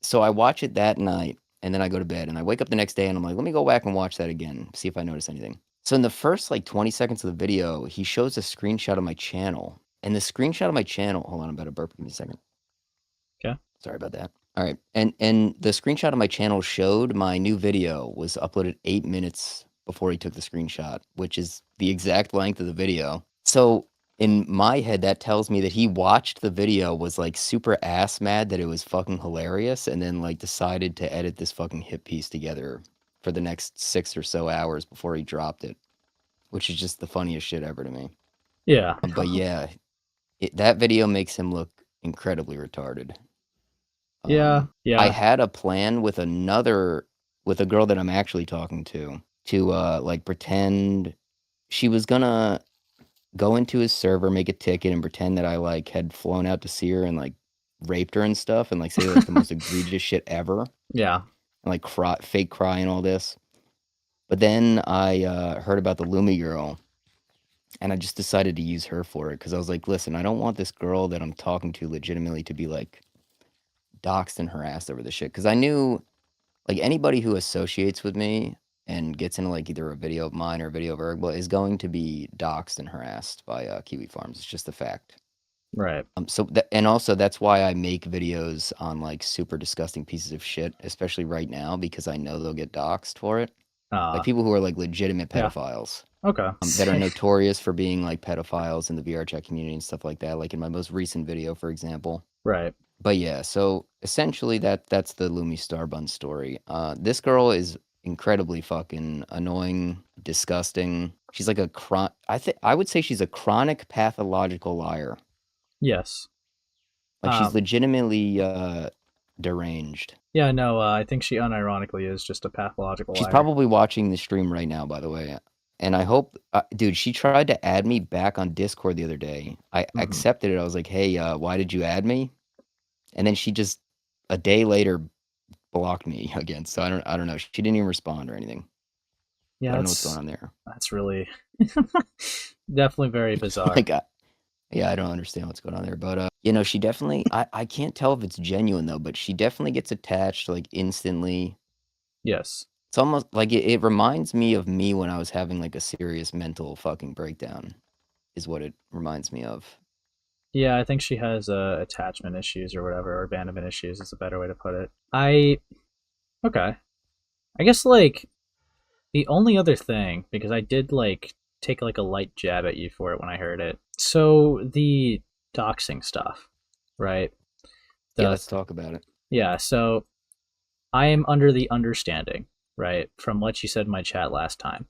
so I watch it that night and then I go to bed and I wake up the next day and I'm like, let me go back and watch that again, see if I notice anything. So in the first like 20 seconds of the video, he shows a screenshot of my channel. And the screenshot of my channel, hold on, I'm about to burp. Give me a second. Okay. Sorry about that. All right. And the screenshot of my channel showed my new video was uploaded 8 minutes before he took the screenshot, which is the exact length of the video. So in my head, that tells me that he watched the video, was like super ass mad that it was fucking hilarious, and then like decided to edit this fucking hit piece together for the next 6 or so hours before he dropped it, which is just the funniest shit ever to me. Yeah. But yeah, that video makes him look incredibly retarded. Yeah. I Yeah. had a plan with with a girl that I'm actually talking to like pretend she was gonna go into his server, make a ticket, and pretend that I like had flown out to see her and like raped her and stuff, and like say like the most egregious shit ever, and Yeah. like fake cry and all this. But then I heard about the Lumi girl, And I just decided to use her for it because I was like, listen, I don't want this girl that I'm talking to legitimately to be like doxxed and harassed over this shit. Because I knew like anybody who associates with me and gets into like either a video of mine or a video of Ergba is going to be doxxed and harassed by Kiwi Farms. It's just a fact. Right. And also that's why I make videos on like super disgusting pieces of shit, especially right now because I know they'll get doxxed for it. Like Uh people who are like legitimate yeah. pedophiles Okay. that are notorious for being like pedophiles in the VRChat community and stuff like that. Like in my most recent video, for example. Right. But yeah, so essentially that's the Lumi Starbun story. This girl is incredibly fucking annoying, disgusting. She's like I would say she's a chronic pathological liar. Yes. Like she's Um legitimately deranged. yeah, no, I think she unironically is just a pathological She's liar. probably watching the stream right now, by the way. And I hope, dude, she tried to add me back on Discord the other day. I Hmm. accepted it. I was like, hey, why did you add me? And then she just a day later blocked me again. So I don't know. She didn't even respond or anything. So Yeah, I don't know what's going on there. that's really definitely very bizarre. like, yeah, I don't understand what's going on there. But she definitely. I can't tell if it's genuine though. But she definitely gets attached like instantly. Yes. It's almost like it reminds me of me when I was having like a serious mental fucking breakdown. Is what it reminds me of. Yeah, I think she has attachment issues or whatever, or abandonment issues is a better way to put it. I okay. I guess like the only other thing, because I did like take like a light jab at you for it when I heard it. So the doxing stuff, right? Yeah, The let's talk about it. yeah, so I am under the understanding, right, from what you said in my chat last time,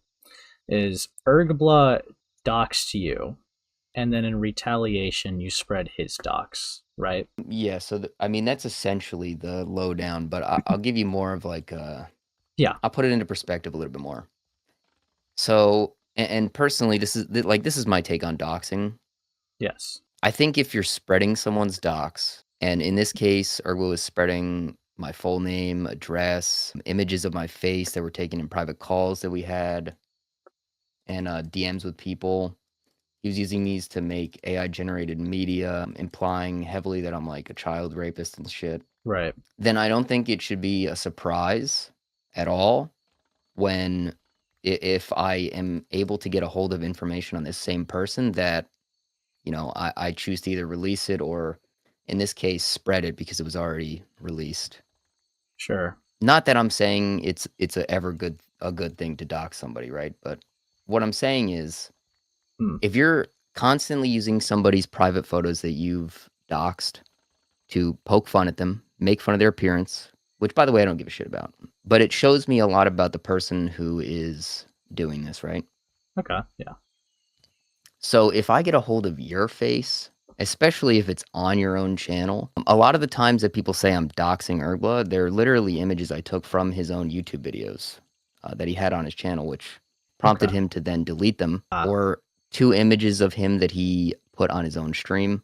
is Ergbla doxed you, and then in retaliation you spread his dox, right? Yeah, so I mean that's essentially the lowdown, but I'll give you more of like Yeah. I'll put it into perspective a little bit more. So, and personally, this is my take on doxing. Yes. I think if you're spreading someone's docs, and in this case, Ergo was spreading my full name, address, images of my face that were taken in private calls that we had, and DMs with people. He was using these to make AI generated media, implying heavily that I'm like a child rapist and shit. Right. Then I don't think it should be a surprise at all when if I am able to get a hold of information on this same person that I choose to either release it or in this case spread it because it was already released. Sure. Not that I'm saying it's a good thing to dox somebody, right? But what I'm saying is Hmm. if you're constantly using somebody's private photos that you've doxed to poke fun at them, make fun of their appearance, which by the way I don't give a shit about. But it shows me a lot about the person who is doing this, right? Okay. Yeah. So if I get a hold of your face, especially if it's on your own channel, a lot of the times that people say I'm doxing Ergla, they're literally images I took from his own YouTube videos that he had on his channel, which Okay. prompted him to then delete them, Ah. or two images of him that he put on his own stream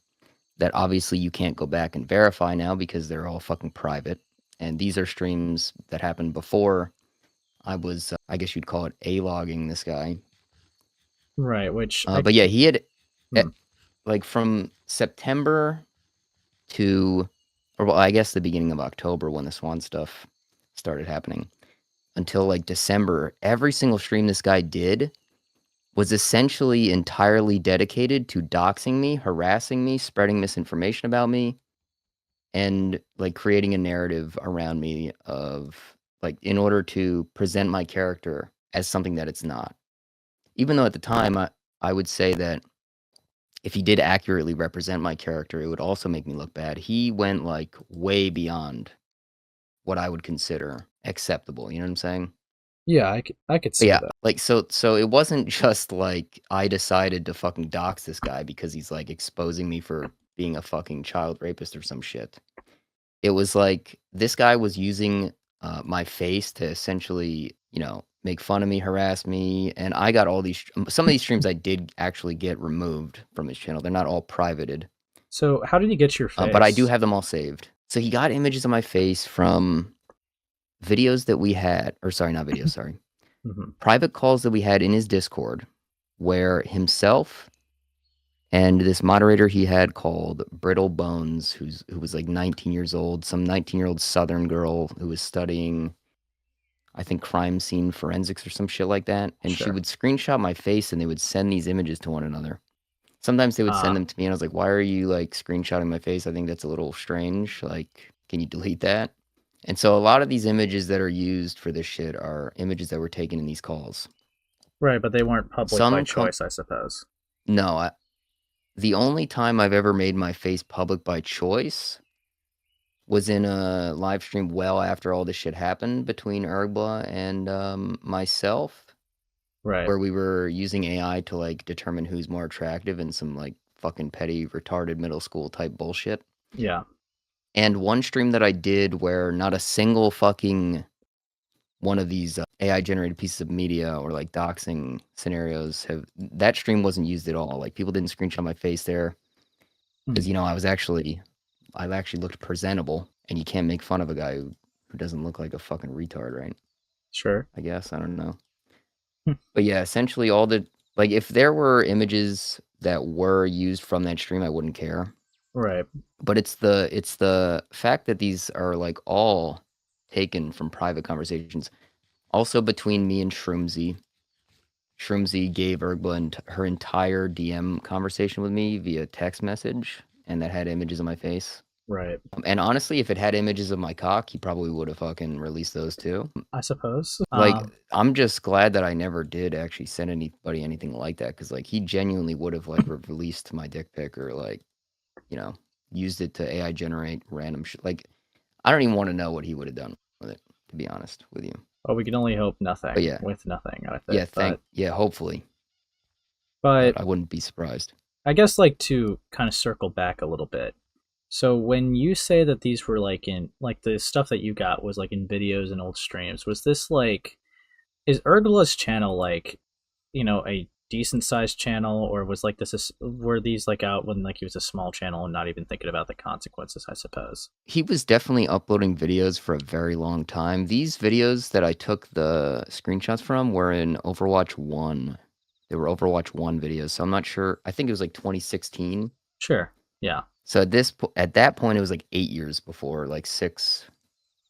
that obviously you can't go back and verify now because they're all fucking private. And these are streams that happened before I was, I guess you'd call it A-logging this guy. Right. Which I. But yeah, he had Hmm. like from September to, or well, I guess the beginning of October when the Swan stuff started happening until like December, every single stream this guy did was essentially entirely dedicated to doxing me, harassing me, spreading misinformation about me, and like creating a narrative around me of like in order to present my character as something that it's not. Even though at the time I would say that if he did accurately represent my character, it would also make me look bad. He went like way beyond what I would consider acceptable. You know what I'm saying? Yeah, I could But see yeah, that. like so it wasn't just like I decided to fucking dox this guy because he's like exposing me for being a fucking child rapist or some shit. It was like this guy was using my face to essentially, make fun of me, harass me, and I got all these. Some of these streams I did actually get removed from his channel. They're not all privated, So how did you get your but I do face? have them all saved. So he got images of my face from videos that we had, or sorry, not videos, sorry, Hmm. private calls that we had in his Discord. where himself and this moderator he had called Brittle Bones, who was like 19 years old, some 19-year-old Southern girl who was studying, I think, crime scene forensics or some shit like that. And she Sure. would screenshot my face and they would send these images to one another. Sometimes they would send Ah, them to me and I was like, why are you like screenshotting my face? I think that's a little strange. Like, can you delete that? And so a lot of these images that are used for this shit are images that were taken in these calls. right, but they weren't public by Some come, choice, I suppose. no, the only time I've ever made my face public by choice was in a live stream well after all this shit happened between Urbla and myself, Right. where we were using AI to like determine who's more attractive and some like fucking petty, retarded middle school type bullshit. Yeah. And one stream that I did where not a single fucking one of these AI generated pieces of media or like doxing scenarios have that stream wasn't used at all. Like people didn't screenshot my face there Hmm. because I actually looked presentable, and you can't make fun of a guy who doesn't look like a fucking retard, right? Sure. I guess I don't know, Hmm. but yeah, essentially all the like if there were images that were used from that stream, I wouldn't care. Right. But it's the fact that these are like all taken from private conversations. Also between me and Shroomzy. Shroomzy gave Ergba her entire DM conversation with me via text message, and that had images of my face. Right. And honestly, if it had images of my cock, he probably would have fucking released those too. I suppose. Like, I'm just glad that I never did actually send anybody anything like that, because like he genuinely would have like released my dick pic or like, you know, used it to AI generate random shit. Like, I don't even want to know what he would have done with it, to be honest with you. well, we can only hope But nothing yeah, with nothing with it. yeah, hopefully, But but I wouldn't be surprised. I guess like to kind of circle back a little bit. So when you say that these were like in like the stuff that you got was like in videos and old streams, was this like is Ergula's channel like, a decent sized channel, or was like were these like out when like he was a small channel and not even thinking about the consequences, I suppose? He was definitely uploading videos for a very long time. These videos that I took the screenshots from were in Overwatch 1. They were Overwatch 1 videos, so I'm not sure. I think it was like 2016. Sure. Yeah. So at that point it was like 8 years before, like 6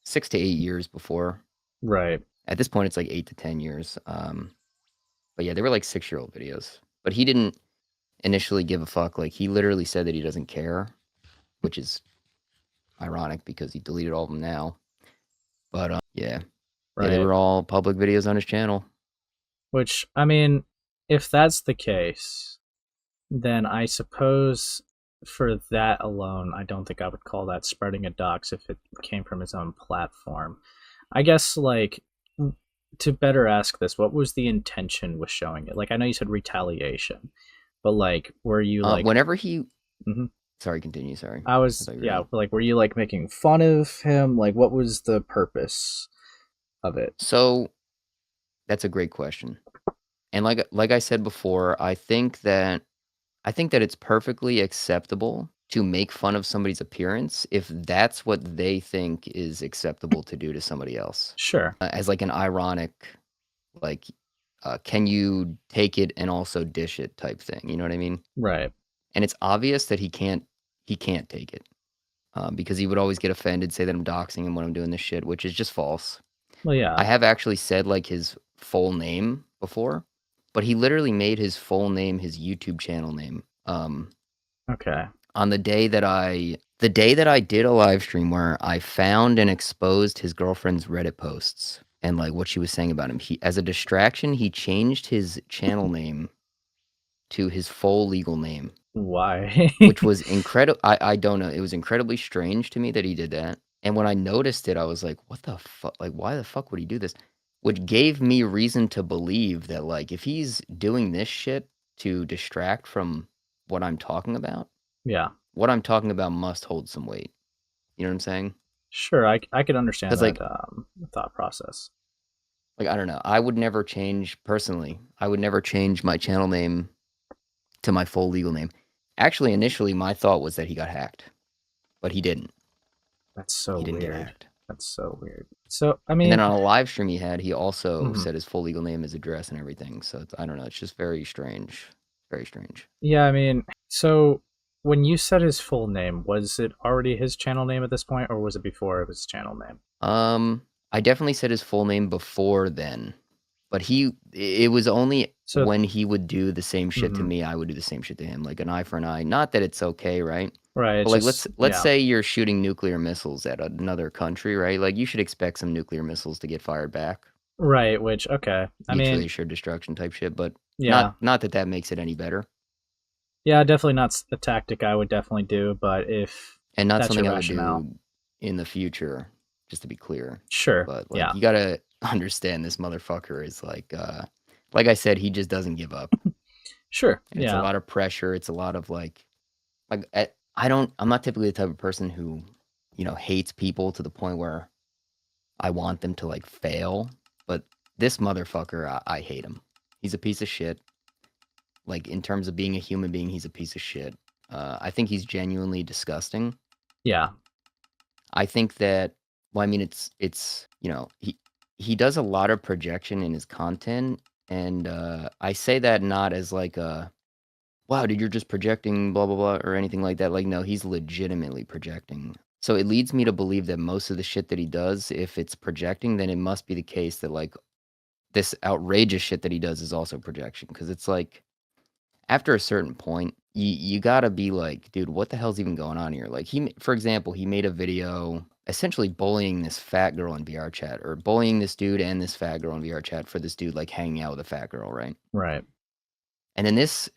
to 8 years before. Right. At this point it's like 8 to 10 years. But yeah, they were like 6-year-old videos. But he didn't initially give a fuck. Like he literally said that he doesn't care, which is ironic because he deleted all of them now. But yeah. Yeah, they Right. were all public videos on his channel. Which, I mean, if that's the case, then I suppose for that alone, I don't think I would call that spreading a dox if it came from his own platform. I guess, like, to better ask this, what was the intention with showing it? Like, I know you said retaliation, but, like, were you, like, Whenever he, mhm. sorry, continue. Sorry, I I was, thought you were yeah, done. like, were you, like, making fun of him? Like, what was the purpose of it? So that's a great question. And like I said before, I think that it's perfectly acceptable to make fun of somebody's appearance if that's what they think is acceptable to do to somebody else, Sure. as like an ironic, like, can you take it and also dish it type thing. You know what I mean? Right. And it's obvious that he can't take it. Because he would always get offended, say that I'm doxing him when I'm doing this shit, which is just false. Well, I yeah. have actually said like his full name before, but he literally made his full name his YouTube channel name. Okay. On the day that I did a live stream where I found and exposed his girlfriend's Reddit posts and like what she was saying about him, he as a distraction, he changed his channel name to his full legal name, Why? which was incredible. I don't know. It was incredibly strange to me that he did that. And when I noticed it, I was like, what the fuck? Like, why the fuck would he do this? Which gave me reason to believe that, like, if he's doing this shit to distract from what I'm talking about, Yeah. what I'm talking about must hold some weight. You know what I'm saying? Sure, I could understand Because, that thought process. I don't know. I would never change, personally, I would never change my channel name to my full legal name. Actually, initially, my thought was that he got hacked, but he didn't. That's so He didn't get weird. hacked. That's so weird. So I And then mean, on a live stream he also mhm. said his full legal name, his address, and everything. So I don't know. It's just very strange. Very strange. Yeah, I mean, so when you said his full name, was it already his channel name at this point, or was it before it was his channel name? Um, I definitely said his full name before then, but it was only So, when he would do the same shit to mhm. me, I would do the same shit to him, like an eye for an eye. Not that it's okay, right? Right, But it's like just let's yeah, say you're shooting nuclear missiles at another country, right? Like you should expect some nuclear missiles to get fired back, right. Which okay, I mean, mutually assured destruction type shit, but yeah, not that that makes it any better, yeah, definitely not a tactic I would definitely do, but if and not that's your something I would rationale, do in the future, just to be clear. sure, But like yeah, you gotta understand this motherfucker is like I said, he just doesn't give up. sure, And it's a yeah, lot of pressure. It's a lot of I'm not typically the type of person who, hates people to the point where I want them to like fail. But this motherfucker, I hate him. He's a piece of shit. Like in terms of being a human being, he's a piece of shit. I think he's genuinely disgusting. yeah, I think that, well, I mean, it's he does a lot of projection in his content, and I say that not as like a wow, dude, you're just projecting blah blah blah or anything like that. Like, no, he's legitimately projecting. So it leads me to believe that most of the shit that he does, if it's projecting, then it must be the case that like this outrageous shit that he does is also projection. Because it's like after a certain point, you gotta be like, dude, what the hell's even going on here? Like for example, he made a video essentially bullying this fat girl in VrChat, or bullying this dude and this fat girl in VrChat for this dude like hanging out with a fat girl, right? right. And then this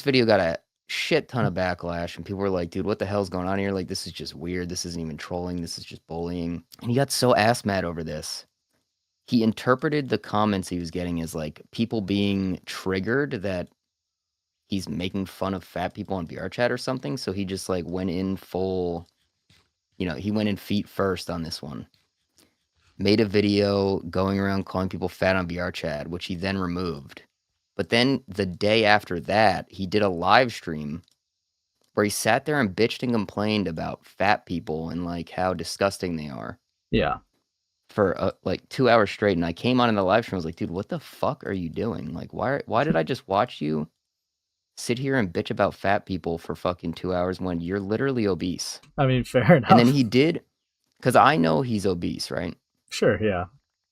video got a shit ton of backlash, and people were like, dude, what the hell's going on here? Like, this is just weird. This isn't even trolling. This is just bullying. And he got so ass mad over this. He interpreted the comments he was getting as like people being triggered that he's making fun of fat people on VRChat or something. So he just like went in full, he went in feet first on this one. Made a video going around calling people fat on VRChat, which he then removed. But then the day after that, he did a live stream where he sat there and bitched and complained about fat people and like how disgusting they are Yeah, for like 2 hours straight. And I came on in the live stream. I was like, dude, what the fuck are you doing? Like, why did I just watch you sit here and bitch about fat people for fucking 2 hours when you're literally obese? I mean, fair And then enough. he did, because I know he's obese, right? Sure, yeah,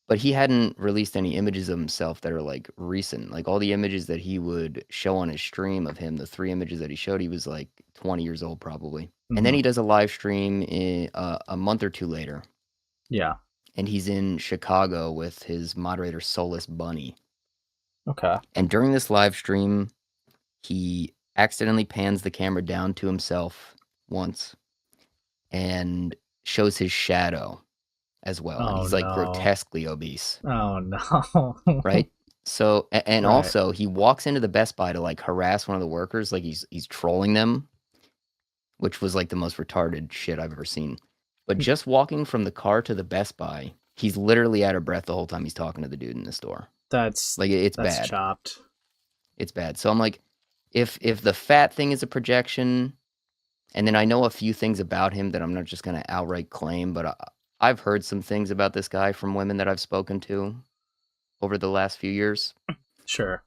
But he hadn't released any images of himself that are like recent. Like all the images that he would show on his stream of him, the 3 images that he showed, he was like 20 years old probably. And then hmm, he does a live stream a month or two later, yeah, and he's in Chicago with his moderator Soulless Bunny. okay. And during this live stream, he accidentally pans the camera down to himself once and shows his shadow as well. And Oh he's like no, grotesquely obese, oh no, right? So and right. also he walks into the Best Buy to like harass one of the workers, like he's trolling them, which was like the most retarded shit I've ever seen. But just walking from the car to the Best Buy, he's literally out of breath the whole time he's talking to the dude in the store. That's Like it's that's bad. chopped. It's bad. So I'm like, if the fat thing is a projection, and then I know a few things about him that I'm not just gonna outright claim, but I've heard some things about this guy from women that I've spoken to over the last few years. Sure,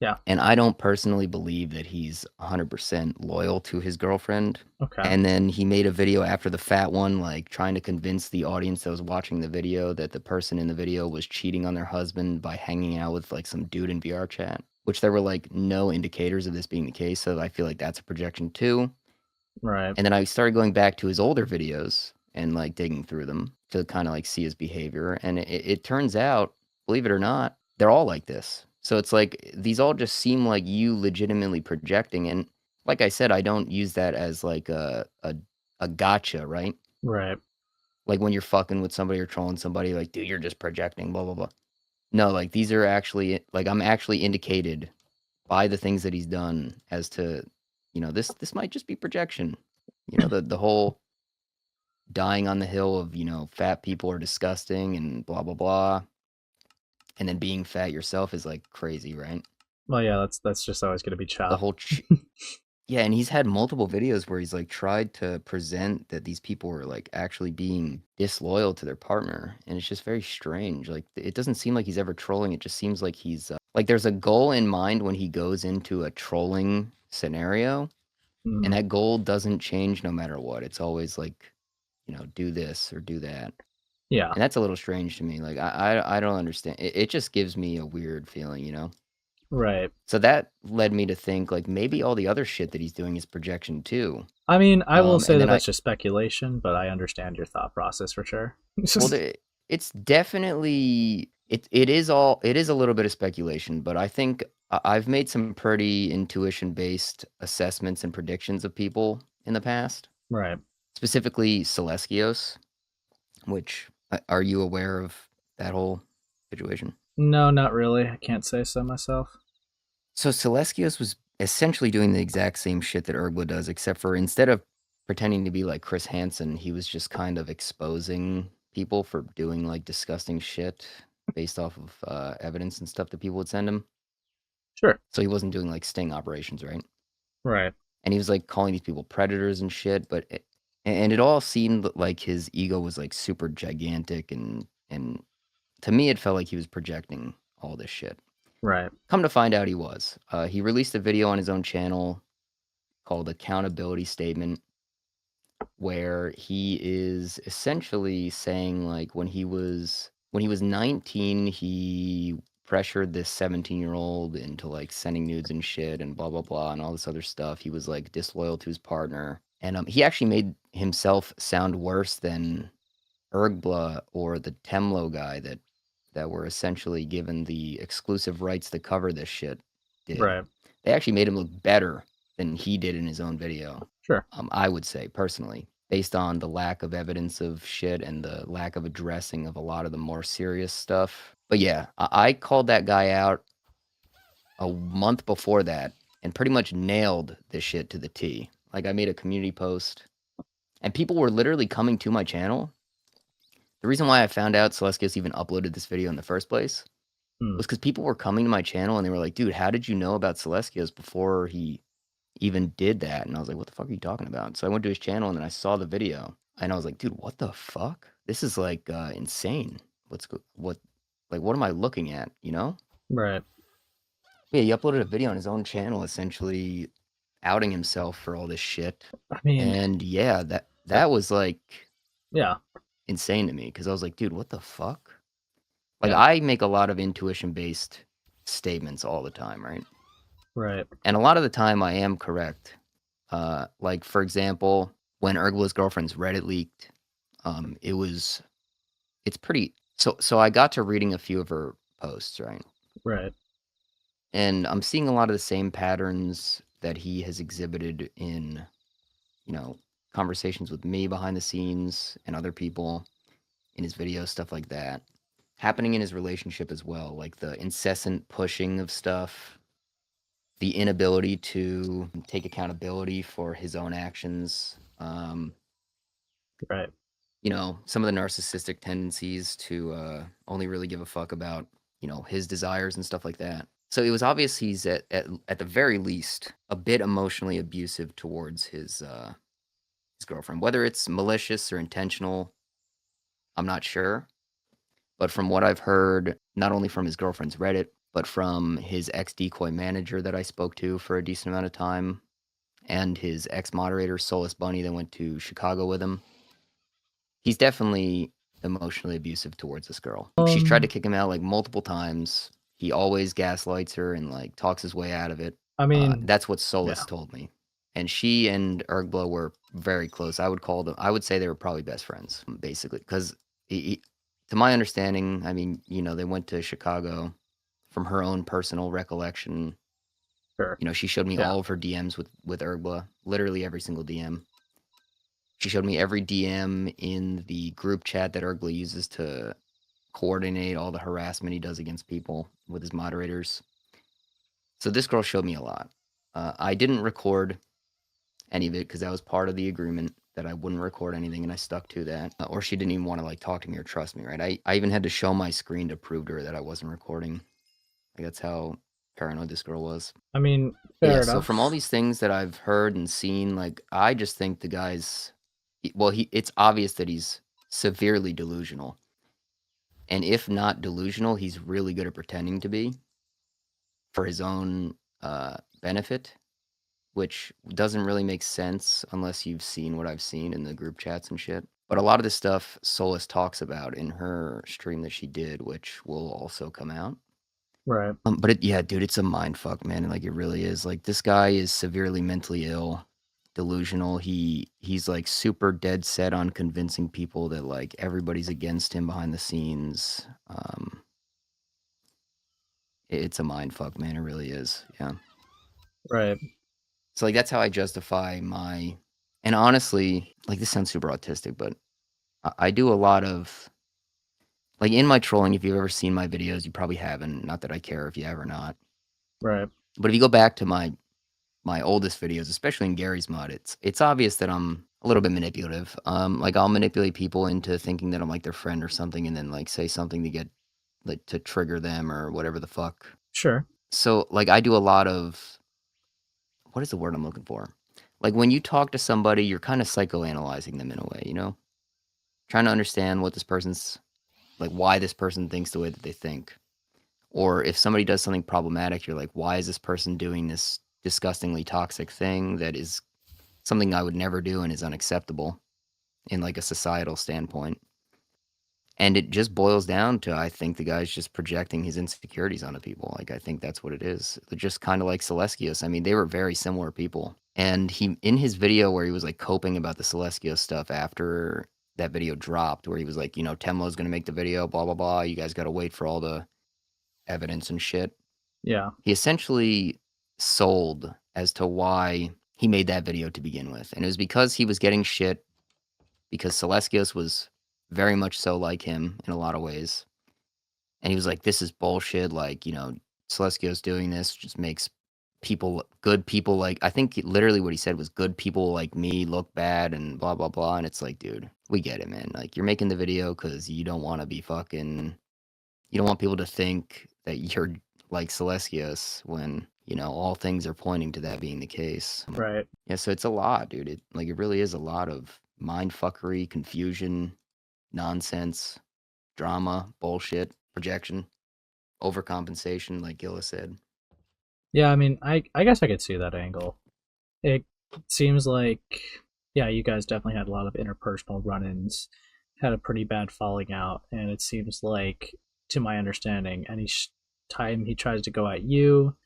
yeah, And I don't personally believe that he's 100% loyal to his girlfriend. okay, And then he made a video after the fat one, like trying to convince the audience that was watching the video that the person in the video was cheating on their husband by hanging out with like some dude in VrChat, which there were like no indicators of this being the case. So I feel like that's a projection too. right, And then I started going back to his older videos and like digging through them to kind of like see his behavior. And it turns out, believe it or not, they're all like this. So it's like these all just seem like you legitimately projecting. And like I said, I don't use that as like a gotcha, right? right. Like when you're fucking with somebody or trolling somebody, like, dude, you're just projecting, blah, blah, blah. No, like these are actually like I'm actually indicated by the things that he's done as to, this might just be projection. The whole dying on the hill of, fat people are disgusting and blah blah blah. And then being fat yourself is like crazy, right? Well, yeah, that's just always going to be The chopped. whole Yeah, and he's had multiple videos where he's like tried to present that these people were like actually being disloyal to their partner, and it's just very strange. Like it doesn't seem like he's ever trolling. It just seems like he's like there's a goal in mind when he goes into a trolling scenario, and Mm, that goal doesn't change no matter what. It's always like, do this or do that. yeah, And that's a little strange to me. Like I don't understand. It just gives me a weird feeling. right. So that led me to think like maybe all the other shit that he's doing is projection too. I mean, I will say And that then that's just speculation, but I understand your thought process for sure. well, it's definitely it is a little bit of speculation, but I think I've made some pretty intuition based assessments and predictions of people in the past, Right. specifically Celestios. Which are you aware of that whole situation? No, not really. I can't say so myself. So Celestios was essentially doing the exact same shit that Ergla does, except for instead of pretending to be like Chris Hansen, he was just kind of exposing people for doing like disgusting shit based off of evidence and stuff that people would send him. Sure. So he wasn't doing like sting operations, right? Right. And he was like calling these people predators and shit, and it all seemed like his ego was like super gigantic, and to me it felt like he was projecting all this shit. Right. Come to find out, he was. He released a video on his own channel called Accountability Statement, where he is essentially saying like when he was 19, he pressured this 17-year-old into like sending nudes and shit and blah blah blah and all this other stuff. He was like disloyal to his partner, and he actually made himself sound worse than Ergbla or the Temlo guy that were essentially given the exclusive rights to cover this shit did. Right. They actually made him look better than he did in his own video. Sure. I would say personally, based on the lack of evidence of shit and the lack of addressing of a lot of the more serious stuff. But yeah, I called that guy out a month before that and pretty much nailed this shit to the T. Like I made a community post and people were literally coming to my channel. The reason why I found out Celestius even uploaded this video in the first place Hmm. was because people were coming to my channel and they were like, dude, how did you know about Celestius before he even did that? And I was like, what the fuck are you talking about? So I went to his channel and then I saw the video and I was like, dude, what the fuck? This is like insane. What am I looking at? Right. Yeah, he uploaded a video on his own channel essentially outing himself for all this shit. I mean, And yeah, that that, that was like yeah. insane to me because I was like, dude, what the fuck? Like Yeah. I make a lot of intuition based statements all the time, right? Right. And a lot of the time I am correct. Like for example, when Ergla's girlfriend's Reddit leaked, it was it's pretty so I got to reading a few of her posts, right? Right. And I'm seeing a lot of the same patterns that he has exhibited in, you know, conversations with me behind the scenes and other people in his videos, stuff like that. Happening in his relationship as well, like the incessant pushing of stuff, the inability to take accountability for his own actions, Right. some of the narcissistic tendencies to only really give a fuck about, his desires and stuff like that. So it was obvious he's at the very least a bit emotionally abusive towards his girlfriend. Whether it's malicious or intentional, I'm not sure. But from what I've heard, not only from his girlfriend's Reddit, but from his ex decoy manager that I spoke to for a decent amount of time, and his ex moderator, Solus Bunny, that went to Chicago with him, he's definitely emotionally abusive towards this girl. She's tried to kick him out like multiple times. He always gaslights her and like talks his way out of it. I mean, That's what Solus yeah. told me. And she and Ergbla were very close. I would say they were probably best friends, basically. Because to my understanding, I mean, they went to Chicago from her own personal recollection. Sure. She showed me Yeah. all of her DMs with Ergbla, literally every single DM. She showed me every DM in the group chat that Ergbla uses to coordinate all the harassment he does against people with his moderators. So this girl showed me a lot. I didn't record any of it because that was part of the agreement that I wouldn't record anything, and I stuck to that. Or she didn't even want to like talk to me or trust me, right? I even had to show my screen to prove to her that I wasn't recording. Like that's how paranoid this girl was. I mean, But yeah, fair so from all enough. these things that I've heard and seen, like I just think the guy's well, it's obvious that he's severely delusional. And if not delusional, he's really good at pretending to be for his own benefit, which doesn't really make sense unless you've seen what I've seen in the group chats and shit. But a lot of the stuff Solus talks about in her stream that she did, which will also come out. Right. But yeah, dude, it's a mind fuck, man. Like it really is. Like this guy is severely mentally ill, delusional. He's like super dead set on convincing people that like everybody's against him behind the scenes. It's a mind fuck, man. It really is. Yeah. Right. So like that's how I justify my. And honestly, like this sounds super autistic, but I do a lot of like in my trolling. If you've ever seen my videos, you probably haven't. Not that I care if you have or not. Right. But if you go back to my oldest videos, especially in Gary's mod, it's obvious that I'm a little bit manipulative. Like I'll manipulate people into thinking that I'm like their friend or something, and then like say something to get like to trigger them or whatever the fuck. Sure. So like I do a lot of what is the word I'm looking for? Like when you talk to somebody, you're kind of psychoanalyzing them in a way, you know, trying to understand what this person's like, why this person thinks the way that they think. Or if somebody does something problematic, you're like, why is this person doing this disgustingly toxic thing that is something I would never do and is unacceptable in like a societal standpoint. And it just boils down to I think the guy's just projecting his insecurities onto people. Like I think that's what it is. They're just kind of like Celestius. I mean, they were very similar people. And he in his video where he was like coping about the Celestius stuff after that video dropped, where he was like, you know, Temlo's gonna make the video, blah blah blah. You guys gotta wait for all the evidence and shit. Yeah. He essentially sold as to why he made that video to begin with. And it was because he was getting shit because Celestius was very much so like him in a lot of ways. And he was like, this is bullshit. Like, you know, Celestius doing this just makes people, good people like, I think literally what he said was good people like me look bad and blah, blah, blah. And it's like, dude, we get it, man. Like, you're making the video because you don't want to be fucking, you don't want people to think that you're like Celestius when, you know, all things are pointing to that being the case. Right. Yeah, so it's a lot, dude. It really is a lot of mind fuckery, confusion, nonsense, drama, bullshit, projection, overcompensation, like Gilla said. Yeah, I mean, I guess I could see that angle. It seems like, yeah, you guys definitely had a lot of interpersonal run-ins, had a pretty bad falling out, and it seems like, to my understanding, any time he tries to go at you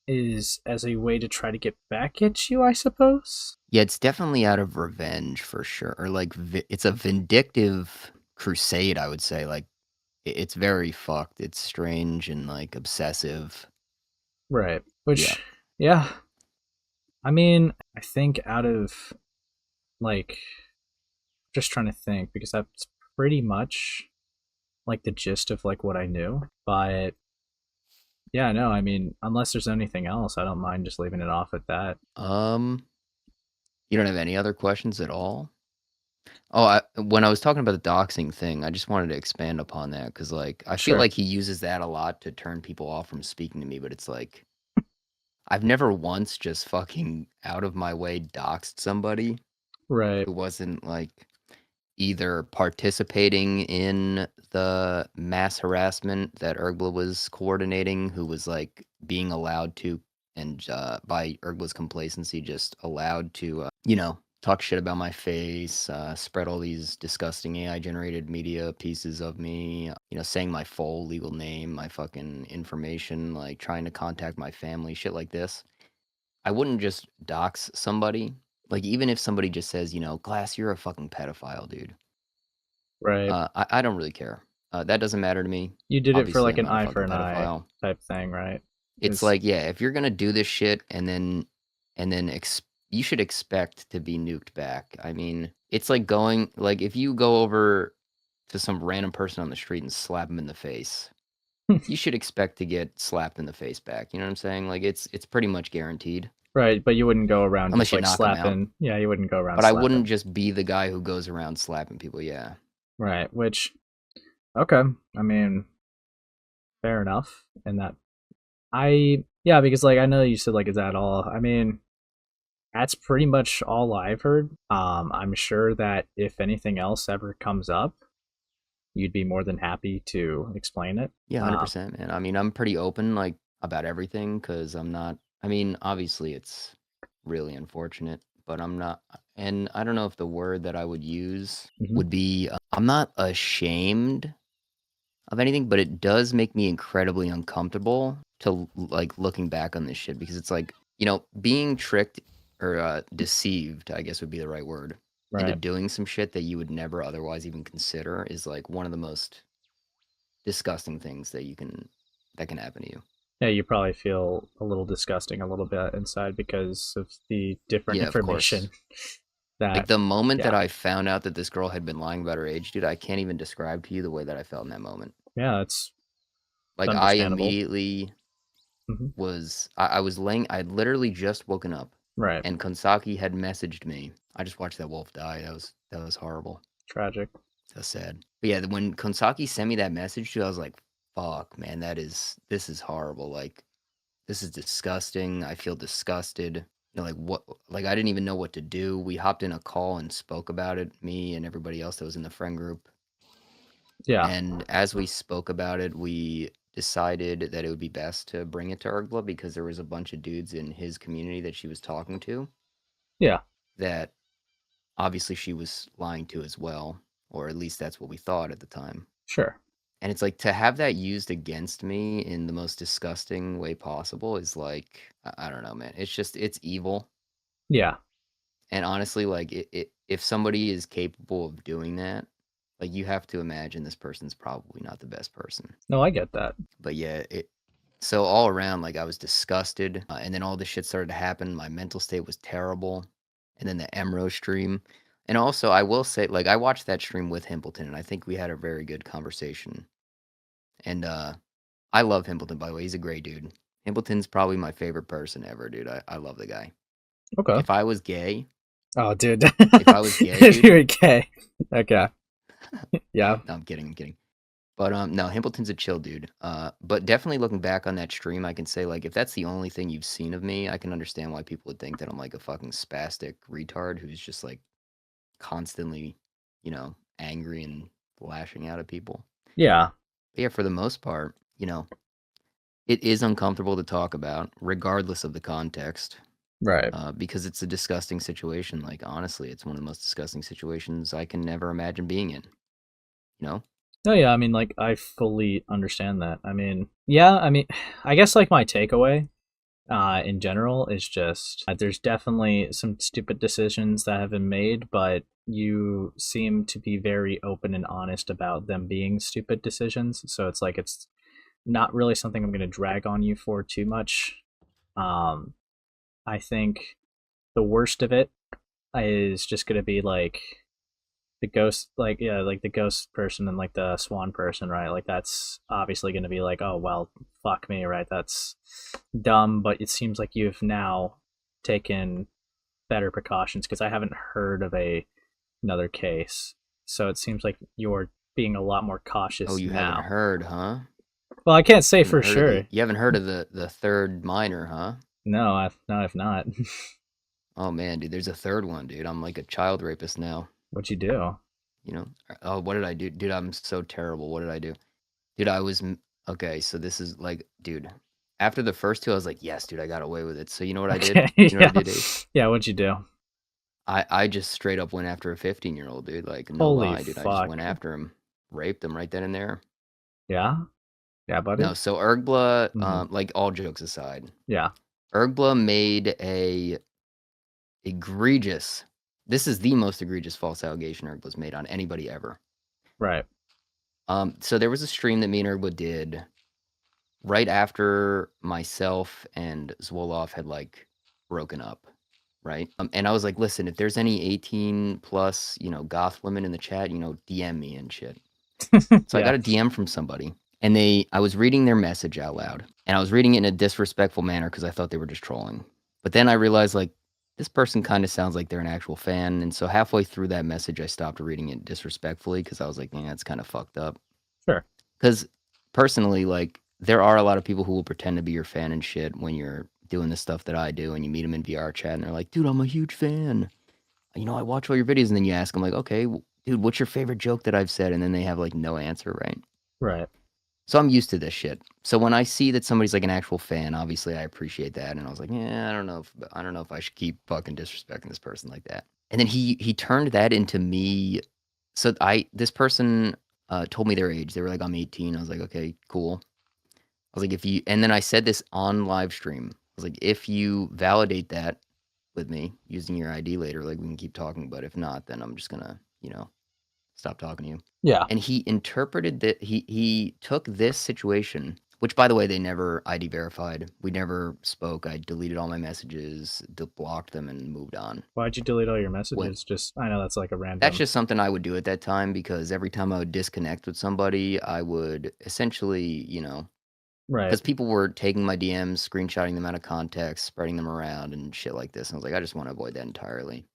is as a way to try to get back at you, I suppose. Yeah, it's definitely out of revenge for sure. Or like it's a vindictive crusade, I would say. Like it's very fucked. It's strange and like obsessive. Right. Yeah. Which, yeah, I mean, I think out of like just trying to think because that's pretty much like the gist of like what I knew. But yeah, no, I mean, unless there's anything else, I don't mind just leaving it off at that. You don't have any other questions at all? Oh, when I was talking about the doxing thing, I just wanted to expand upon that because, like, I feel Sure. like he uses that a lot to turn people off from speaking to me. But it's like I've never once just fucking out of my way doxed somebody Right. who wasn't like either participating in the mass harassment that Ergla was coordinating, who was like being allowed to, and by Ergla's complacency, just allowed to, you know, talk shit about my face, spread all these disgusting AI generated media pieces of me, you know, saying my full legal name, my fucking information, like trying to contact my family, shit like this. I wouldn't just dox somebody. Like, even if somebody just says, you know, Glass, you're a fucking pedophile, dude. Right. I don't really care. That doesn't matter to me. You did it for Obviously, like I'm an not a eye for fucking an eye pedophile. type thing, right? It's Because like, yeah, if you're gonna do this shit and then you should expect to be nuked back. I mean, it's like going like if you go over to some random person on the street and slap him in the face, you should expect to get slapped in the face back. You know what I'm saying? Like it's pretty much guaranteed. right, but you wouldn't go around just Unless you like knock him out. slapping. Yeah, you wouldn't go around But I wouldn't slapping. just be the guy who goes around slapping people, yeah. Right. Which, okay, I mean, fair enough. And that Yeah, because like I know you said like is that all? I mean, that's pretty much all I've heard. I'm sure that if anything else ever comes up, you'd be more than happy to explain it. Yeah, 100%, man. I mean, I'm pretty open, like, about everything because I'm not, I mean, obviously it's really unfortunate, but I'm not, and I don't know if the word that I would use Mhm. would be, I'm not ashamed of anything, but it does make me incredibly uncomfortable to like looking back on this shit because it's like, being tricked or deceived, I guess would be the right word, into Right. doing some shit that you would never otherwise even consider is like one of the most disgusting things that can happen to you. Yeah, you probably feel a little disgusting a little bit inside because of the different Yeah, of course. information Like that, the moment that yeah, I found out that this girl had been lying about her age, dude, I can't even describe to you the way that I felt in that moment. yeah, it's Like I understandable. immediately Hmm. I was laying, I'd literally just woken up Right. and Konsaki had messaged me. I just watched that wolf die. That was horrible. Tragic. So sad. But yeah, when Konsaki sent me that message, dude, I was like, fuck, man, this is horrible. Like, this is disgusting. I feel disgusted. Like what, like I didn't even know what to do. We hopped in a call and spoke about it, me and everybody else that was in the friend group. Yeah. And as we spoke about it, we decided that it would be best to bring it to Ergla because there was a bunch of dudes in his community that she was talking to Yeah. that obviously she was lying to as well, or at least that's what we thought at the time. Sure. And it's like to have that used against me in the most disgusting way possible is like, I don't know, man. It's just, it's evil. Yeah. And honestly, like, if somebody is capable of doing that, like, you have to imagine this person's probably not the best person. No, I get that. But yeah, so all around, like, I was disgusted. And then all this shit started to happen. My mental state was terrible. And then the Emro stream. And also, I will say, like, I watched that stream with Himpleton, and I think we had a very good conversation. And I love Himpleton, by the way. He's a great dude. Himpleton's probably my favorite person ever, dude. I love the guy. Okay. If I was gay, Oh, dude. if I was gay, If dude, you're gay. Okay. Yeah. no, I'm kidding, I'm kidding. But no, Himpleton's a chill dude. But definitely looking back on that stream, I can say like if that's the only thing you've seen of me, I can understand why people would think that I'm like a fucking spastic retard who's just like constantly, angry and lashing out at people. Yeah. But yeah, for the most part, it is uncomfortable to talk about, regardless of the context, Right. because it's a disgusting situation. Like honestly, it's one of the most disgusting situations I can never imagine being in. You know? No, yeah, I mean, like, I fully understand that. I mean, yeah, I mean, I guess, like, my takeaway in general is just there's definitely some stupid decisions that have been made, but you seem to be very open and honest about them being stupid decisions. So it's like, it's not really something I'm going to drag on you for too much. Um, I think the worst of it is just going to be like the ghost, like yeah, like the ghost person and like the swan person, right? Like that's obviously going to be like, oh well, fuck me, right? That's dumb. But it seems like you've now taken better precautions because I haven't heard of another case, so it seems like you're being a lot more Oh, cautious you haven't now. heard, huh? Well, I can't say You haven't for heard of sure. the third minor, huh? No, I've not. Oh man, dude, there's a third one, dude. I'm like a child rapist now. What'd you do? Oh, what did I do? Dude, I'm so terrible. What did I do? Dude, okay, so this is like, dude, after the first two, I was like, yes, dude, I got away with it. So you know what I did? Okay, You know what I yeah, did, Ace? yeah. What'd you do? I just straight up went after a 15-year-old, dude. Like, no Holy lie, dude. I just fuck! went after him, raped him right then and there. Yeah, yeah, No, buddy. so Ergbla, Hmm. like all jokes aside, Yeah, Ergbla made a egregious. This is the most egregious false allegation Ergbla's made on anybody ever. right. So there was a stream that me and Ergwa did right after myself and Zwolov had like broken up, right? And I was like, listen, if there's any 18 plus, goth women in the chat, DM me and shit. So I Yeah, got a DM from somebody, and I was reading their message out loud, and I was reading it in a disrespectful manner because I thought they were just trolling. But then I realized like this person kind of sounds like they're an actual fan, and so halfway through that message, I stopped reading it disrespectfully because I was like, yeah, it's kind of fucked up. sure. Because personally, like there are a lot of people who will pretend to be your fan and shit when you're doing the stuff that I do, and you meet them in VrChat, and they're like, "Dude, I'm a huge fan. You know, I watch all your videos," and then you ask them like, "Okay, dude, what's your favorite joke that I've said?" And then they have like no answer, right? Right. So I'm used to this shit. So when I see that somebody's like an actual fan, obviously I appreciate that, and I was like, yeah, I don't know if I should keep fucking disrespecting this person like that. And then he turned that into me. So I this person told me their age. They were like, I'm 18. I was like, okay, cool. I was like, if you, and then I said this on live stream. I was like, if you validate that with me using your ID later, like we can keep talking. But if not, then I'm just gonna, stop talking to you. Yeah. And he interpreted that he took this situation, which by the way, they never ID verified. We never spoke. I deleted all my messages, blocked them, and moved on. Why'd you delete all your When messages? Just I know that's like a that's random. just something I would do at that time because every time I would disconnect with somebody, I would essentially, Right. because people were taking my DMs, screenshotting them out of context, spreading them around, and shit like this. And I was like, I just want to avoid that entirely.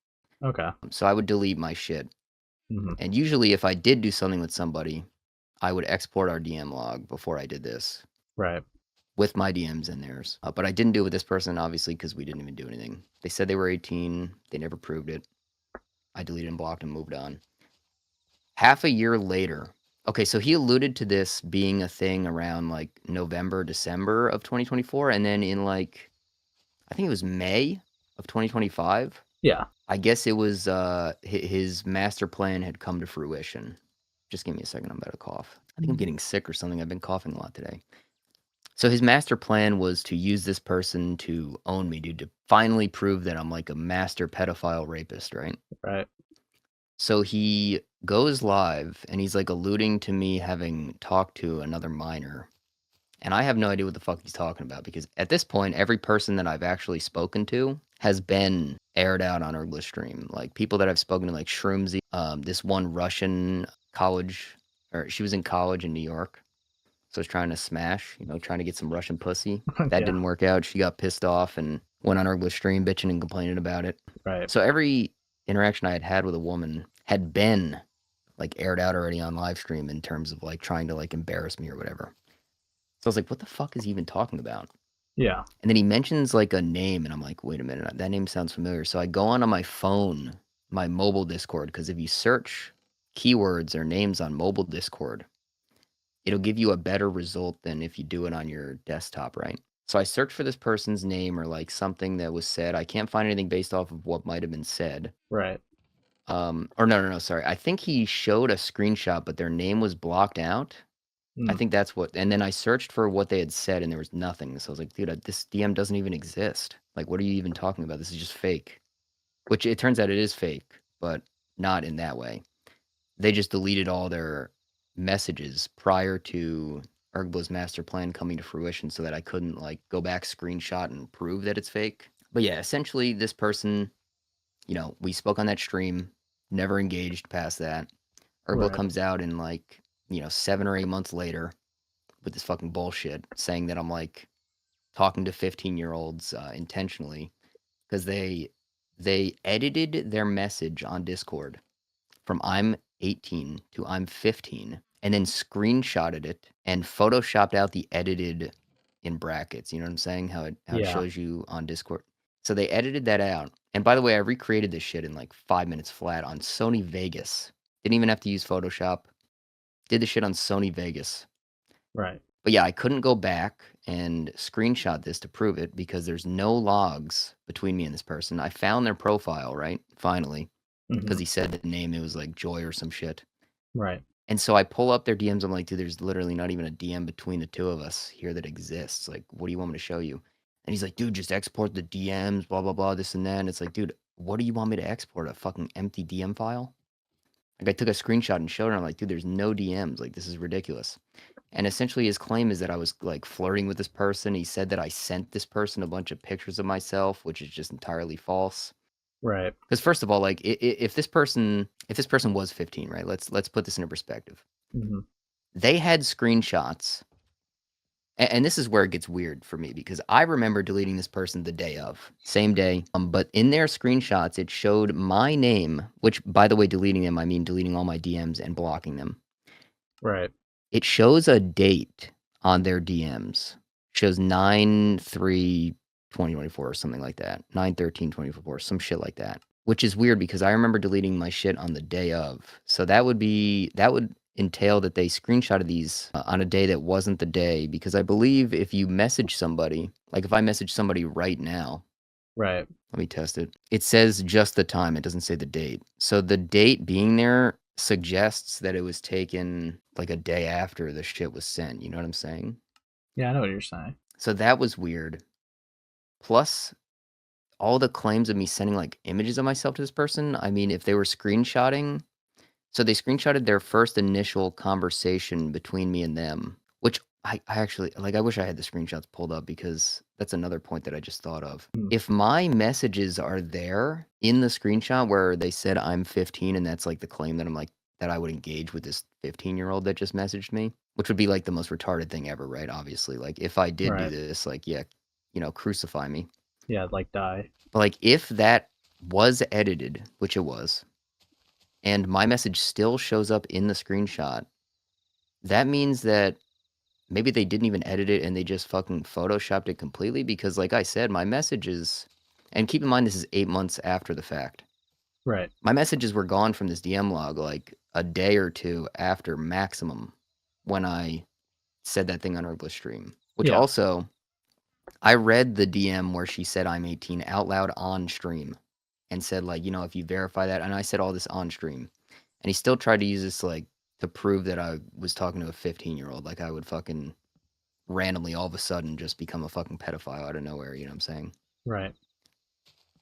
Okay. So I would delete my shit. Hmm. And usually, if I did do something with somebody, I would export our DM log before I did this Right. with my DMs and theirs. But I didn't do it with this person, obviously, because we didn't even do anything. They said they were 18. They never proved it. I deleted and blocked and moved on. Half a year later, okay, so he alluded to this being a thing around like November, December of 2024. And then in like, I think it was May of 2025. Yeah. I guess it was his master plan had come to fruition. Just give me a second. I'm about to cough. I think I'm getting sick or something. I've been coughing a lot today. So his master plan was to use this person to own me, dude, to finally prove that I'm like a master pedophile rapist, right? Right. So he goes live and he's like alluding to me having talked to another minor. And I have no idea what the fuck he's talking about because at this point, every person that I've actually spoken to has been aired out on our list stream. Like people that I've spoken to, like Shroomsy, this one Russian college, or she was in college in New York. So I was trying to smash, trying to get some Russian pussy. That Yeah. didn't work out. She got pissed off and went on our list stream bitching and complaining about it. Right. So every interaction I had had with a woman had been like aired out already on live stream in terms of like trying to like embarrass me or whatever. So I was like, what the fuck is he even talking about? Yeah. And then he mentions like a name, and I'm like, wait a minute, that name sounds familiar. So I go on my phone, my mobile Discord, because if you search keywords or names on mobile Discord, it'll give you a better result than if you do it on your desktop, right? So I searched for this person's name or like something that was said. I can't find anything based off of what might have been said. Right. Or no, sorry. I think he showed a screenshot, but their name was blocked out. I Mm. think that's what, and then I searched for what they had said and there was nothing. So I was like, dude, this DM doesn't even exist. Like, what are you even talking about? This is just fake. Which it turns out it is fake, but not in that way. They just deleted all their messages prior to Ergba's master plan coming to fruition so that I couldn't like go back, screenshot, and prove that it's fake. But yeah, essentially this person, we spoke on that stream, never engaged past that. Ergla Right. comes out in like, 7 or 8 months later with this fucking bullshit saying that I'm like talking to 15-year-olds intentionally because they edited their message on Discord from I'm 18 to I'm 15 and then screenshotted it and photoshopped out the edited in brackets. You know what I'm saying? How it Yeah. shows you on Discord. So they edited that out. And by the way, I recreated this shit in like 5 minutes flat on Sony Vegas. Didn't even have to use Photoshop. Did the shit on Sony Vegas. Right. But yeah, I couldn't go back and screenshot this to prove it because there's no logs between me and this person. I found their profile, right? Finally, Hmm. because he said the name, it was like Joy or some shit. Right. And so I pull up their DMs. I'm like, dude, there's literally not even a DM between the two of us here that exists. Like, what do you want me to show you? And he's like, dude, just export the DMs, blah, blah, blah, this and that. And it's like, dude, what do you want me to export? A fucking empty DM file? Like, I took a screenshot and showed her. I'm like, dude, there's no DMs. Like, this is ridiculous. And essentially, his claim is that I was like flirting with this person. He said that I sent this person a bunch of pictures of myself, which is just entirely false. Right. Because first of all, like if this person was 15, right? Let's put this into perspective. Hmm. They had screenshots, and this is where it gets weird for me because I remember deleting this person the day of, same day. But in their screenshots, it showed my name, which by the way, deleting them, I mean deleting all my DMs and blocking them. Right. It shows a date on their DMs. Shows 9/3/2024 or something like that. 9/13/2024, some shit like that. Which is weird because I remember deleting my shit on the day of. So that would entail that they screenshotted these on a day that wasn't the day, because I believe if you message somebody, like if I message somebody right now, Right. let me test it. It says just the time. It doesn't say the date. So the date being there suggests that it was taken like a day after the shit was sent. You know what I'm saying? Yeah, I know what you're saying. So that was weird. Plus, all the claims of me sending like images of myself to this person. I mean, if they were screenshotting, so they screenshotted their first initial conversation between me and them, which I actually like. I wish I had the screenshots pulled up because that's another point that I just thought of. Mm. If my messages are there in the screenshot where they said I'm 15 and that's like the claim that I'm like that I would engage with this 15-year-old that just messaged me, which would be like the most retarded thing ever, right? Obviously, like if I did do Right. this, like yeah, crucify me. Yeah, like die. But like if that was edited, which it was, and my message still shows up in the screenshot, that means that maybe they didn't even edit it and they just fucking photoshopped it completely, because like I said, my messages, and keep in mind this is 8 months after the fact. Right. My messages were gone from this DM log like a day or two after maximum when I said that thing on her stream, which Yeah. also I read the DM where she said I'm 18 out loud on stream and said like, if you verify that, and I said all this on stream. And he still tried to use this like to prove that I was talking to a 15-year-old, like I would fucking randomly all of a sudden just become a fucking pedophile out of nowhere, you know what I'm saying? Right.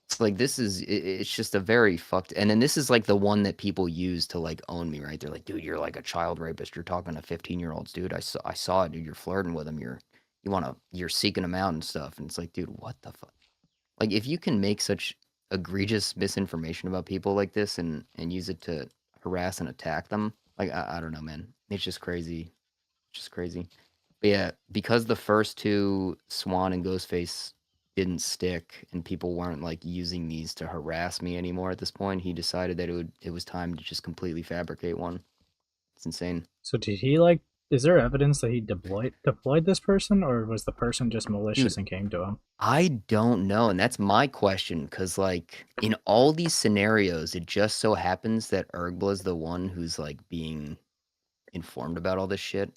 It's like it's just a very fucked, and then this is like the one that people use to like own me, right? They're like, dude, you're like a child rapist. You're talking to 15-year-olds, dude. I saw it, dude. You're flirting with them. You're seeking them out and stuff. And it's like, dude, what the fuck? Like, if you can make such egregious misinformation about people like this and use it to harass and attack them, like I don't know, man. It's just crazy. Just crazy. But yeah, because the first two, Swan and Ghostface, didn't stick and people weren't like using these to harass me anymore at this point, he decided that it was time to just completely fabricate one. It's insane. So did he like? Is there evidence that he deployed this person, or was the person just Dude, malicious and came to him? I don't know, and that's my question, because like in all these scenarios, it just so happens that Ergla is the one who's like being informed about all this shit.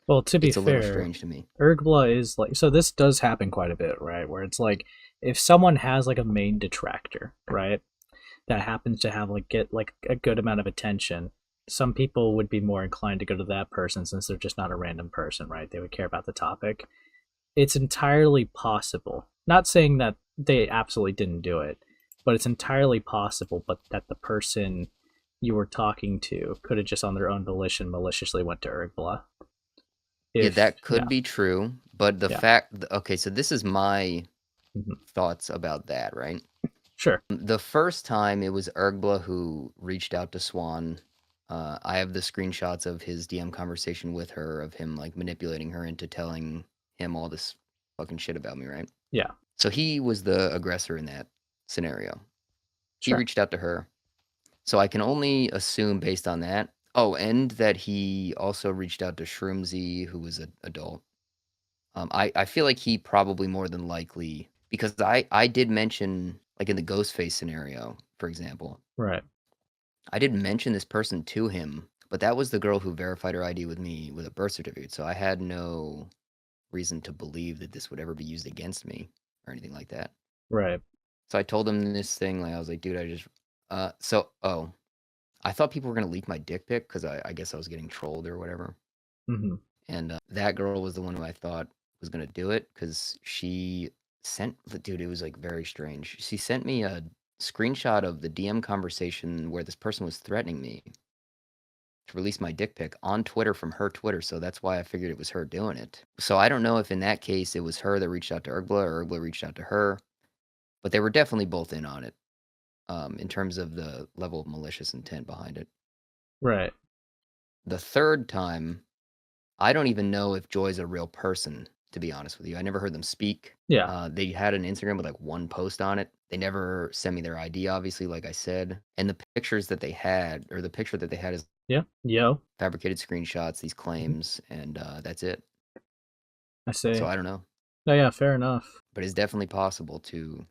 Well, to be It's a little fair, strange to me. Ergla is like, so this does happen quite a bit, right? Where it's like if someone has like a main detractor, right, that happens to have like get like a good amount of attention, some people would be more inclined to go to that person since they're just not a random person, right? They would care about the topic. It's entirely possible. Not saying that they absolutely didn't do it, but it's entirely possible, but that the person you were talking to could have just on their own volition maliciously went to Ergla. Yeah, If that could yeah, be true, but yeah, okay, so this is my mhm. thoughts about that, right? Sure, The first time it was Ergla who reached out to Swan. I have the screenshots of his DM conversation with her, of him like manipulating her into telling him all this fucking shit about me, right? yeah, So he was the aggressor in that scenario. He sure, reached out to her. So I can only assume based on that. Oh, and that he also reached out to Shroomsy, who was an adult. I feel like he probably more than likely, because I did mention like in the Ghostface scenario, for example, right, I did mention this person to him, but that was the girl who verified her ID with me with a birth certificate. So I had no reason to believe that this would ever be used against me or anything like that. right. So I told him this thing, like I was like, dude, I just I thought people were gonna leak my dick pic because I guess I was getting trolled or whatever. Hmm. And that girl was the one who I thought was gonna do it, because she sent the dude. It was like very strange. She sent me a screenshot of the DM conversation where this person was threatening me to release my dick pic on Twitter from her Twitter. So that's why I figured it was her doing it. So I don't know if in that case it was her that reached out to Ergla or Ergla reached out to her, but they were definitely both in on it. In terms of the level of malicious intent behind it. Right. The third time, I don't even know if Joy's a real person, to be honest with you. I never heard them speak. Yeah. They had an Instagram with like one post on it. They never sent me their ID, obviously, like I said. And the pictures that they had, or the picture that they had, is Yeah. Yo. fabricated screenshots, these Mhm. claims, and that's it. I So see. I don't know. No, yeah, fair enough. But it's definitely possible to,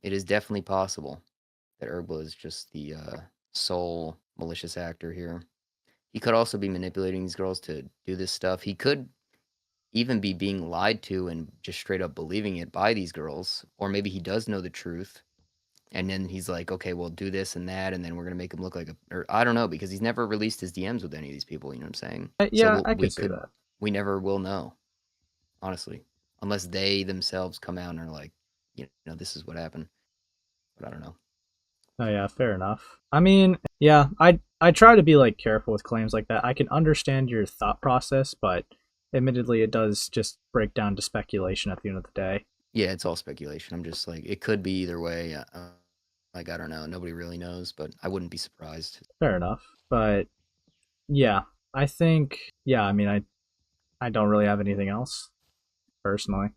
it is definitely possible that Ergla is just the sole malicious actor here. He could also be manipulating these girls to do this stuff. He could even be being lied to and just straight up believing it by these girls. Or maybe he does know the truth. And then he's like, okay, we'll do this and that, and then we're gonna make him look like a, or I don't know, because he's never released his DMs with any of these people. You know what I'm saying? So Yeah, I we could see could, that. we never will know, honestly, unless they themselves come out and are like, this is what happened. But I don't know. Oh yeah, fair enough. I mean, yeah, I try to be like careful with claims like that. I can understand your thought process, but admittedly, it does just break down to speculation at the end of the day. Yeah, it's all speculation. I'm just like, it could be either way. Like, I don't know. Nobody really knows, but I wouldn't be surprised. Fair enough, but yeah, I think yeah. I mean, I don't really have anything else personally.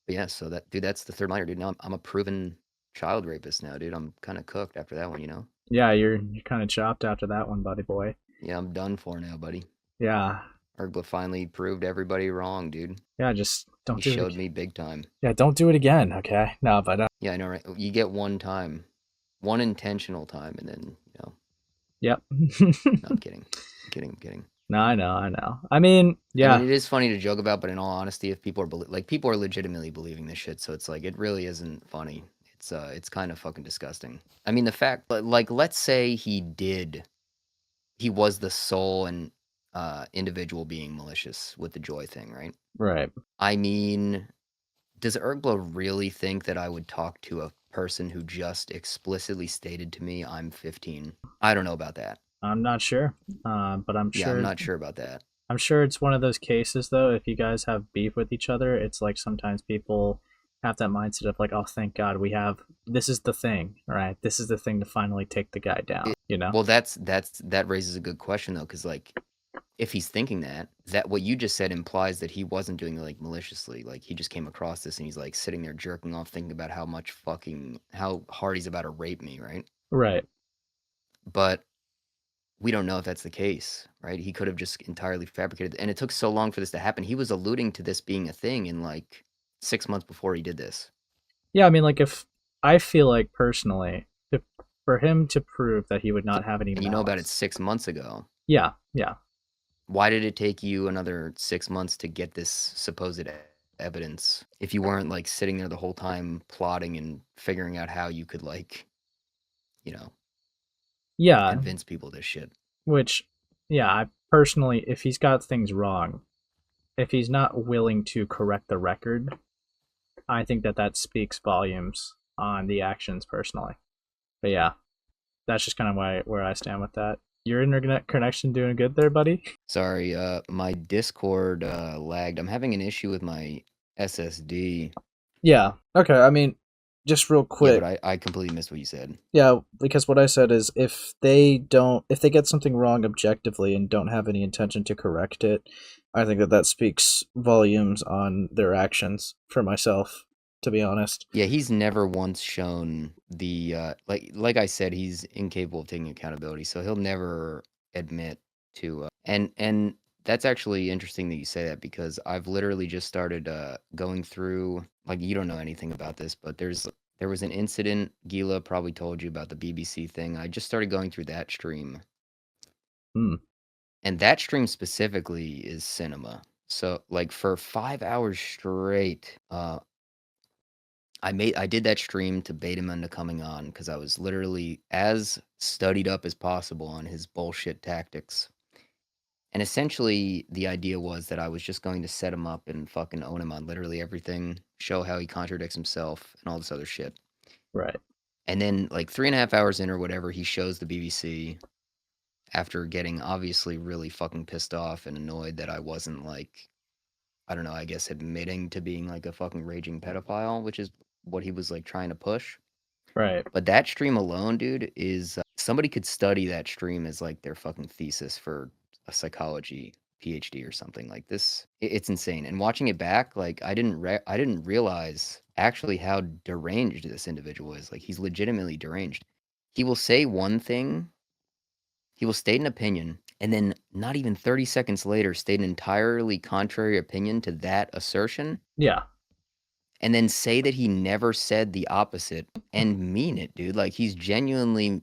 But yeah, so that dude, that's the third minor, dude. Now I'm a proven child rapist now, dude. I'm kind of cooked after that one. Yeah, you're kind of chopped after that one, buddy boy. Yeah, I'm done for now, buddy. Yeah, Ergla finally proved everybody wrong, dude. yeah. Just He don't do it showed again. me big time. Yeah, don't do it again. Okay. No, but Yeah, I know, right? You get one time, one intentional time, and then, yep. no, I'm kidding. I'm kidding. I'm kidding. No, I know, I know. I mean, I mean, yeah, it is funny to joke about, but in all honesty, if people are like people are legitimately believing this shit, so it's like it really isn't funny. It's kind of fucking disgusting. I mean, the fact, like, let's say he was the sole and individual being malicious with the joy thing, right? right. I mean, does Ergla really think that I would talk to a person who just explicitly stated to me I'm 15? I don't know about that. I'm not sure, but Yeah, I'm not sure about that. I'm sure it's one of those cases though. If you guys have beef with each other, it's like sometimes people have that mindset of like, oh, thank God we have this is the thing, right? This is the thing to finally take the guy down. You know? Well, that raises a good question though, because like if he's thinking that what you just said implies that he wasn't doing it like maliciously. Like he just came across this and he's like sitting there jerking off, thinking about how hard he's about to rape me, right? Right. But we don't know if that's the case, right? He could have just entirely fabricated, and it took so long for this to happen. He was alluding to this being a thing in like 6 months before he did this. Yeah, I mean, like if I feel like personally, if for him to prove that he would So, not have any and you know about it malice. 6 months ago. Yeah, yeah, Why did it take you another 6 months to get this supposed evidence if you weren't like sitting there the whole time plotting and figuring out how you could like, you know, yeah. convince people this shit? Which, yeah, I personally, if he's got things wrong, if he's not willing to correct the record, I think that that speaks volumes on the actions personally. But yeah, that's just kind of where I stand with that. Your internet connection doing good there, buddy? Sorry, my Discord lagged. I'm having an issue with my SSD. Yeah. Okay. I mean, just real Yeah, but quick. I completely missed what you said. Yeah, because what I said is if they get something wrong objectively and don't have any intention to correct it, I think that that speaks volumes on their actions for myself, to be honest. Yeah, he's never once shown the like I said, he's incapable of taking accountability, so he'll never admit to and that's actually interesting that you say that because I've literally just started going through like you don't know anything about this, but there was an incident Gila probably told you about the BBC thing. I just started going through that stream. Hmm. And that stream specifically is cinema. So like for 5 hours straight, I did that stream to bait him into coming on because I was literally as studied up as possible on his bullshit tactics. And essentially, the idea was that I was just going to set him up and fucking own him on literally everything, show how he contradicts himself and all this other shit. Right. And then, like 3.5 hours in or whatever, he shows the BBC after getting obviously really fucking pissed off and annoyed that I wasn't like, I don't know, I guess admitting to being like a fucking raging pedophile, which is what he was like trying to push. Right. But that stream alone, dude, is somebody could study that stream as like their fucking thesis for a psychology PhD or something like this. It's insane. And watching it back, like I didn't realize actually how deranged this individual is. Like he's legitimately deranged. He will say one thing, he will state an opinion, and then not even 30 seconds later state an entirely contrary opinion to that assertion, Yeah, and then say that he never said the opposite and mean it, dude. Like he's genuinely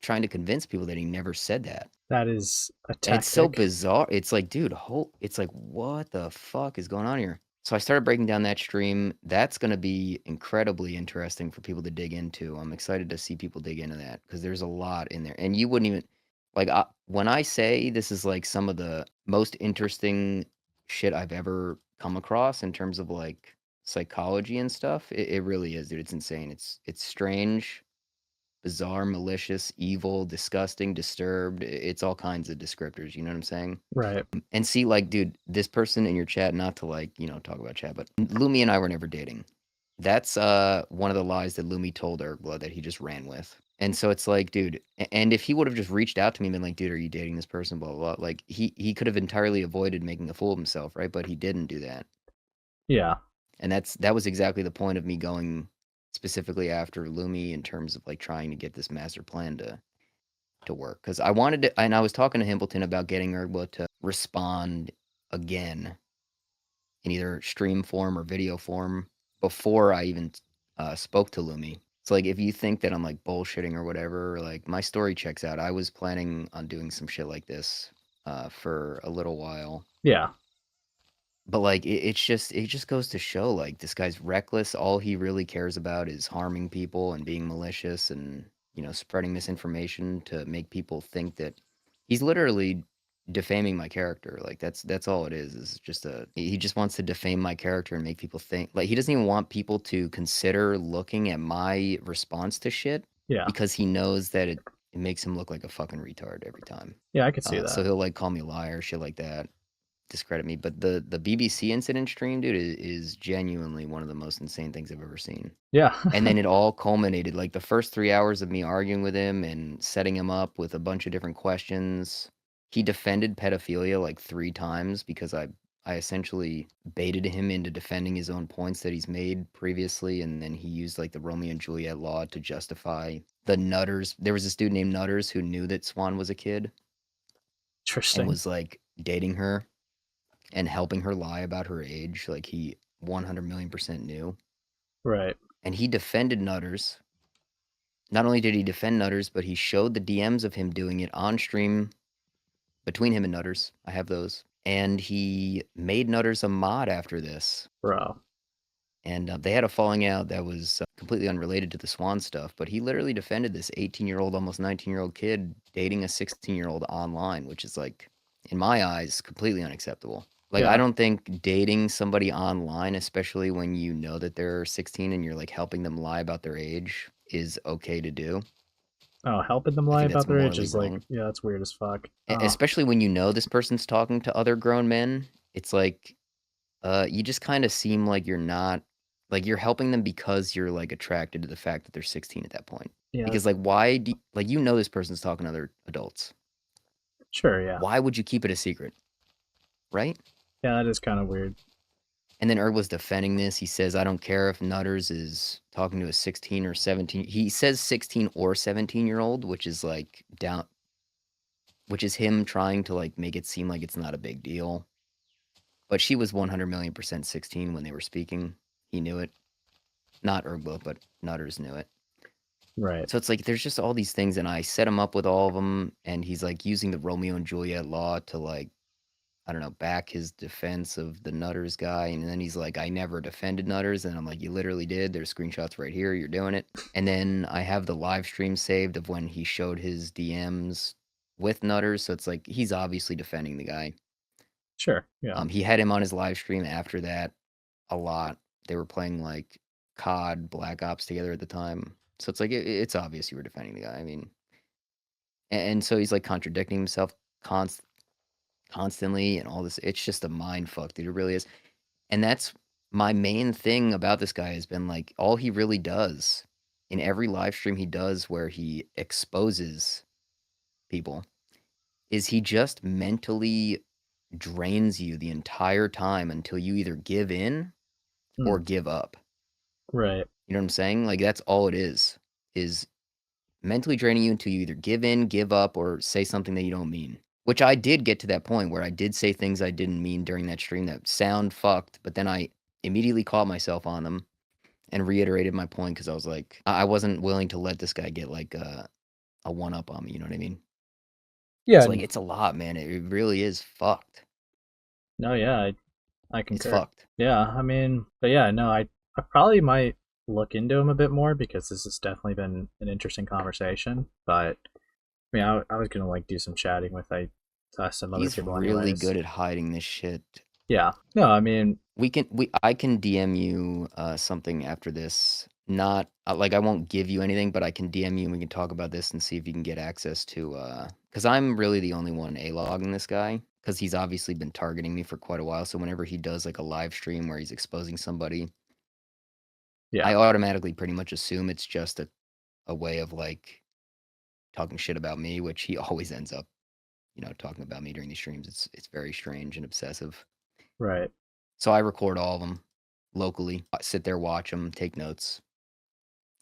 trying to convince people that he never said that. that is a And it's so tactic. bizarre. It's like, dude, it's like, what the fuck is going on here? So I started breaking down that stream. That's going to be incredibly interesting for people to dig into. I'm excited to see people dig into that because there's a lot in there. And you wouldn't even, like, when I say this is like some of the most interesting shit I've ever come across in terms of like psychology and stuff, it really is, dude. It's insane. It's strange, bizarre, malicious, evil, disgusting, disturbed. It's all kinds of descriptors. You know what I'm saying? Right. And see, like, dude, this person in your chat, not to like, talk about chat, but Lumi and I were never dating. That's one of the lies that Lumi told Ergla that he just ran with. And so it's like, dude, and if he would have just reached out to me and been like, dude, are you dating this person? Blah blah blah. Like he could have entirely avoided making a fool of himself, right? But he didn't do that. Yeah. And that was exactly the point of me going specifically after Lumi in terms of like trying to get this master plan to work. Because I wanted to, and I was talking to Himbleton about getting Ergla to respond again in either stream form or video form before I even spoke to Lumi. So like if you think that I'm like bullshitting or whatever, or, like my story checks out. I was planning on doing some shit like this for a little while. Yeah. But like it just goes to show like this guy's reckless. All he really cares about is harming people and being malicious and spreading misinformation to make people think that he's literally defaming my character. Like that's all it is just he just wants to defame my character and make people think like he doesn't even want people to consider looking at my response to shit Yeah. because he knows that it makes him look like a fucking retard every time. Yeah, I could see So that. he'll like call me a liar, shit like that, discredit me. But the BBC incident stream, dude, is genuinely one of the most insane things I've ever seen. Yeah. And then it all culminated like the first 3 hours of me arguing with him and setting him up with a bunch of different questions. He defended pedophilia like 3 times because I essentially baited him into defending his own points that he's made previously, and then he used like the Romeo and Juliet law to justify the Nutters. There was this dude named Nutters who knew that Swan was a kid and Interesting. was like dating her and helping her lie about her age. Like he 100 million% knew. Right. And he defended Nutters. Not only did he defend Nutters, but he showed the DMs of him doing it on stream between him and Nutters. I have those. And he made Nutters a mod after this. Bro. And they had a falling out that was completely unrelated to the Swan stuff. But he literally defended this 18-year-old, almost 19-year-old kid dating a 16-year-old online, which is like, in my eyes, completely unacceptable. Like, I Yeah. don't think dating somebody online, especially when you know that they're 16 and you're like helping them lie about their age, is okay to do. Oh, helping them I lie think about that's their age morally is like, wrong. yeah, that's weird as fuck. Oh, Especially when you know this person's talking to other grown men. It's like, you just kind of seem like you're not, like you're helping them because you're like attracted to the fact that they're 16 at that point. yeah. Because like, why do like this person's talking to other adults? Sure. Yeah. Why would you keep it a secret, right? Yeah, that is kind of weird. And then Erg was defending this. He says, I don't care if Nutters is talking to a 16 or 17. He says 16 or 17-year-old, which is like down, which is him trying to like make it seem like it's not a big deal. But she was 100 million% 16 when they were speaking. He knew it. Not Ergla, but Nutters knew it. Right. So it's like there's just all these things, and I set him up with all of them, and he's like using the Romeo and Juliet law to like, I don't know, back his defense of the Nutters guy. And then he's like, I never defended Nutters. And I'm like, you literally did. There's screenshots right here. You're doing it. And then I have the live stream saved of when he showed his DMs with Nutters. So it's like he's obviously defending the guy. Sure. Yeah. He had him on his live stream after that a lot. They were playing like COD, Black Ops together at the time. So it's like it's obvious you were defending the guy. I mean, and so he's like contradicting himself constantly and all this. It's just a mind fuck, dude. It really is. And that's my main thing about this guy has been like all he really does in every live stream he does where he exposes people is he just mentally drains you the entire time until you either give in or Mm, give up. right. You know what I'm saying? Like that's all it is mentally draining you until you either give in, give up, or say something that you don't mean. Which I did get to that point where I did say things I didn't mean during that stream that sound fucked, but then I immediately caught myself on them and reiterated my point because I was like, I wasn't willing to let this guy get like a one up on me. You know what I mean? Yeah, It's like it's a lot, man. It really is fucked. no, yeah, I It's concur. fucked. Yeah, I mean, but yeah, no, I probably might look into him a bit more because this has definitely been an interesting conversation. But I mean, I was gonna like do some chatting with some other He's people, really anyways. good at hiding this shit. Yeah, no, I mean, I can DM you something after this. Not like I won't give you anything, but I can DM you and we can talk about this and see if you can get access to because I'm really the only one a-logging this guy because he's obviously been targeting me for quite a while. So whenever he does like a live stream where he's exposing somebody, yeah, I automatically pretty much assume it's just a way of like talking shit about me, which he always ends up, talking about me during these streams. It's very strange and obsessive. right, So I record all of them locally. I sit there, watch them, take notes,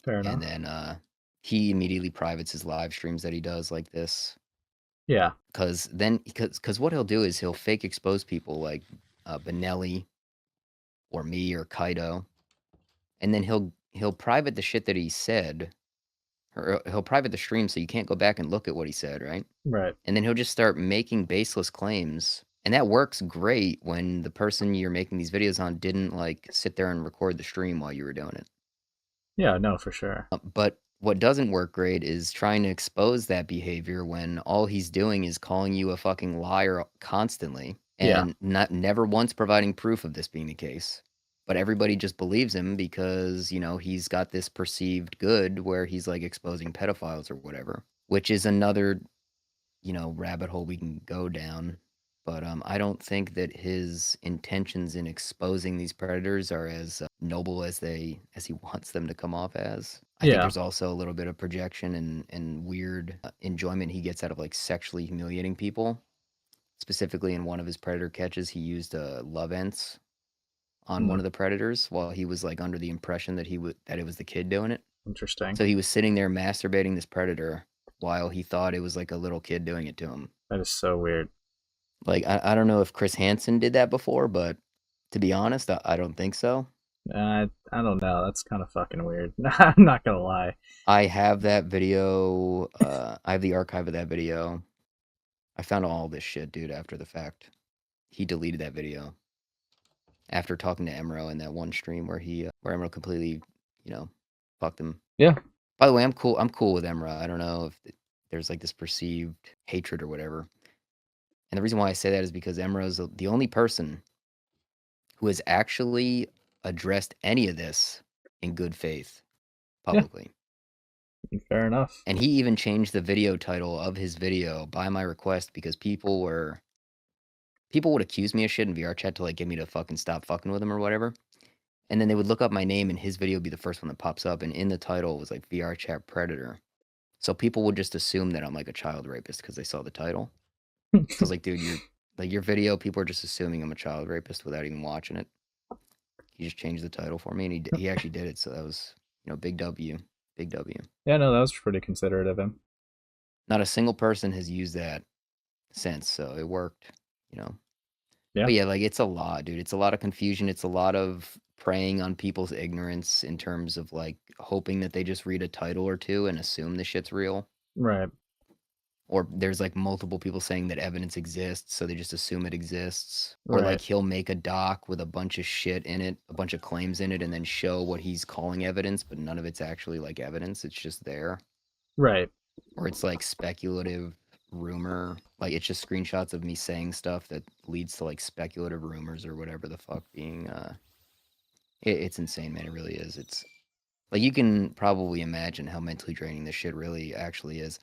fair and enough. then he immediately privates his live streams that he does like this. Yeah, Because what he'll do is he'll fake expose people like Benelli or me or Kaido, and then he'll private the shit that he said, or he'll private the stream so you can't go back and look at what he said, right? right. And then he'll just start making baseless claims. And that works great when the person you're making these videos on didn't like sit there and record the stream while you were doing it. Yeah, no, for sure. But what doesn't work great is trying to expose that behavior when all he's doing is calling you a fucking liar constantly Yeah, and not never once providing proof of this being the case. But everybody just believes him because, he's got this perceived good where he's like exposing pedophiles or whatever, which is another rabbit hole we can go down. But I don't think that his intentions in exposing these predators are as noble as he wants them to come off as. I think yeah, there's also a little bit of projection and weird enjoyment he gets out of like sexually humiliating people. Specifically, in one of his predator catches, he used love ants on one mm, of the predators while he was like under the impression that that it was the kid doing it. interesting. So he was sitting there masturbating this predator while he thought it was like a little kid doing it to him. That is so weird. Like, I don't know if Chris Hansen did that before, but to be honest, I don't think so. I don't know. That's kind of fucking weird. I'm not gonna lie. I have that video. I have the archive of that video. I found all this shit, dude, after the fact. He deleted that video after talking to Emro in that one stream where Emro completely, you know, fucked him. Yeah, By the way, I'm cool. I'm cool with Emra. I don't know if there's like this perceived hatred or whatever. And the reason why I say that is because Emra is the only person who has actually addressed any of this in good faith yeah, publicly. fair enough. And he even changed the video title of his video by my request because people would accuse me of shit in VrChat to like get me to fucking stop fucking with him or whatever. And then they would look up my name and his video would be the first one that pops up. And in the title it was like VrChat Predator. So people would just assume that I'm like a child rapist because they saw the title. So I was like, dude, your video, people are just assuming I'm a child rapist without even watching it. He just changed the title for me, and he actually did it. So that was big W, big W. Yeah, no, that was pretty considerate of him. Not a single person has used that since, so it worked. You know, Yeah, but yeah, like it's a lot, dude. It's a lot of confusion. It's a lot of preying on people's ignorance in terms of like hoping that they just read a title or two and assume the shit's real. right, Or there's like multiple people saying that evidence exists, so they just assume it exists. Or right, like he'll make a doc with a bunch of shit in it, a bunch of claims in it, and then show what he's calling evidence, but none of it's actually like evidence. It's just there. right, Or it's like speculative rumor. Like it's just screenshots of me saying stuff that leads to like speculative rumors or whatever the fuck being it's insane, man. It really is. It's like you can probably imagine how mentally draining this shit really actually is.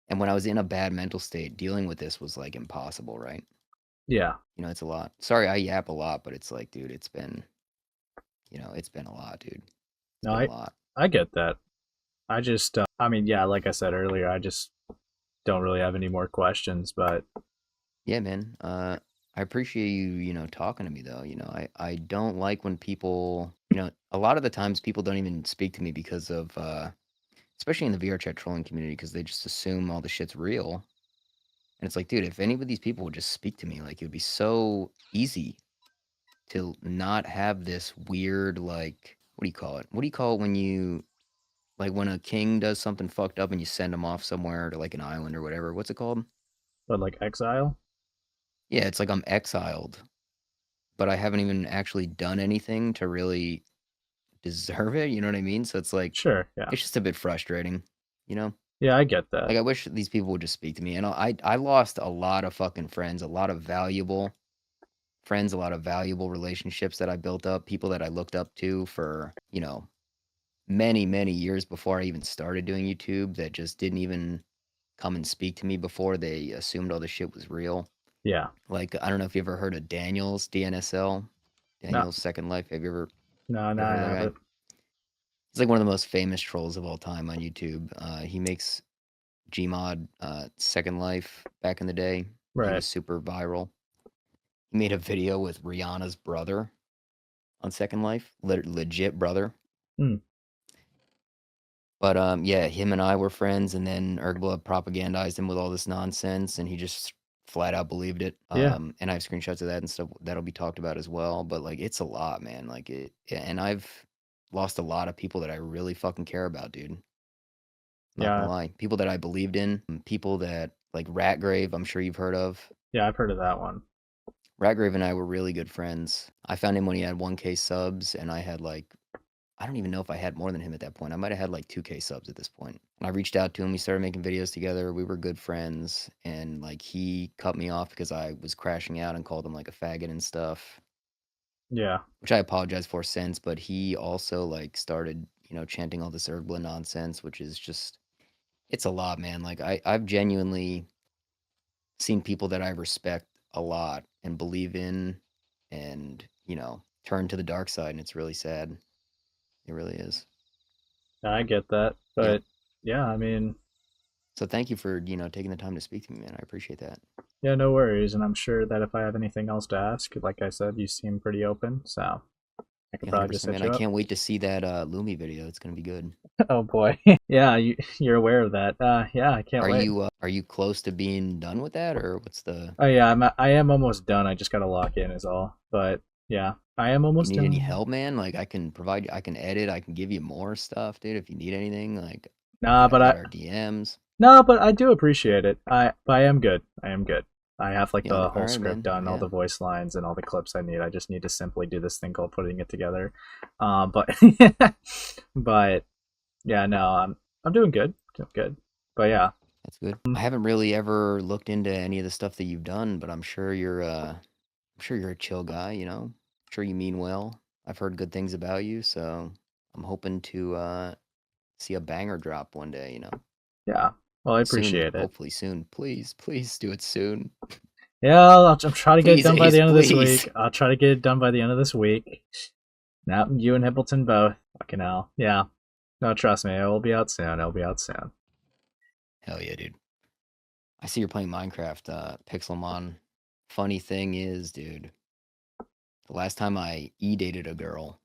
And when I was in a bad mental state, dealing with this was like impossible, right? yeah. It's a lot. Sorry, I yap a lot, but it's like, dude, it's been a lot, dude. It's No, been a lot. I get that. I just, I mean, yeah, like I said earlier, I just don't really have any more questions. But Yeah, man. I appreciate you, talking to me though. I don't like when people, a lot of the times people don't even speak to me because of, especially in the VRChat trolling community, because they just assume all the shit's real. And it's like, dude, if any of these people would just speak to me, like it would be so easy to not have this weird, like, what do you call it? What do you call it when you, like, when a king does something fucked up and you send him off somewhere to like an island or whatever? What's it called? But like exile? Yeah, it's like I'm exiled, but I haven't even actually done anything to really deserve it. You know what I mean? So it's like, Sure, yeah. it's just a bit frustrating, you know? Yeah, I get that. Like, I wish these people would just speak to me. And I lost a lot of fucking friends, a lot of valuable friends, a lot of valuable relationships that I built up, people that I looked up to for, many, many years before I even started doing YouTube that just didn't even come and speak to me before they assumed all this shit was real. Yeah. Like, I don't know if you ever heard of Daniel's DNSL, No, Daniel's Second Life. Have you no, ever I heard of that guy? haven't. He's like one of the most famous trolls of all time on YouTube. He makes Gmod Second Life back in the day. He Right. was super viral. He made a video with Rihanna's brother on Second Life, legit brother. Hmm. But yeah, him and I were friends, and then Ergblood propagandized him with all this nonsense, and he just flat out believed it. Yeah. And I have screenshots of that and stuff that'll be talked about as well. But like, it's a lot, man. Like it, and I've lost a lot of people that I really fucking care about, dude. Not gonna Yeah. lie, people that I believed in, people that like Ratgrave, I'm sure you've heard of. Yeah, I've heard of that one. Ratgrave and I were really good friends. I found him when he had 1K subs, and I had like, I don't even know if I had more than him at that point. I might have had like 2K subs at this point. And I reached out to him. We started making videos together. We were good friends. And like he cut me off because I was crashing out and called him like a faggot and stuff, Yeah. which I apologize for since. But he also like started, chanting all this Ergla nonsense, which is just, it's a lot, man. Like I've genuinely seen people that I respect a lot and believe in and, turn to the dark side. And it's really sad. It really is. I get that. Yeah. But yeah, I mean, So thank you for, taking the time to speak to me, man. I appreciate that. yeah, no worries. And I'm sure that if I have anything else to ask, like I said, you seem pretty open. So I could Yeah, probably just 100%, hit man. I you up. can't wait to see that Lumi video. It's going to be good. Oh boy. Yeah, you're aware of that. Yeah, I can't wait. Are you close to being done with that, or what's the Oh yeah, I am almost done. I just gotta lock in is all. But yeah, I am you almost need any done. help, man? Like I can edit, I can give you more stuff, dude, if you need anything. Like Nah, I've but got our DMs. I do appreciate it. I am good. I am good. I have like the All whole right, script man. done, all Yeah, the voice lines and all the clips I need. I just need to simply do this thing called putting it together. But but yeah, no, I'm doing good. Doing good. But yeah, that's good. I haven't really ever looked into any of the stuff that you've done, but I'm sure you're a chill guy, I'm sure you mean well. I've heard good things about you, so I'm hoping to see a banger drop one day, yeah. Well, I soon, appreciate it. hopefully soon. Please, please do it soon. Yeah, I'm trying to get it Please, done by Ace, the end of this please. week. I'll try to get it done by the end of this week. Now you and Hippleton both. Fucking hell. Yeah. No, trust me, it will be out soon. It'll be out soon. Hell yeah, dude. I see you're playing Minecraft, Pixelmon. Funny thing is, dude, the last time I dated a girl,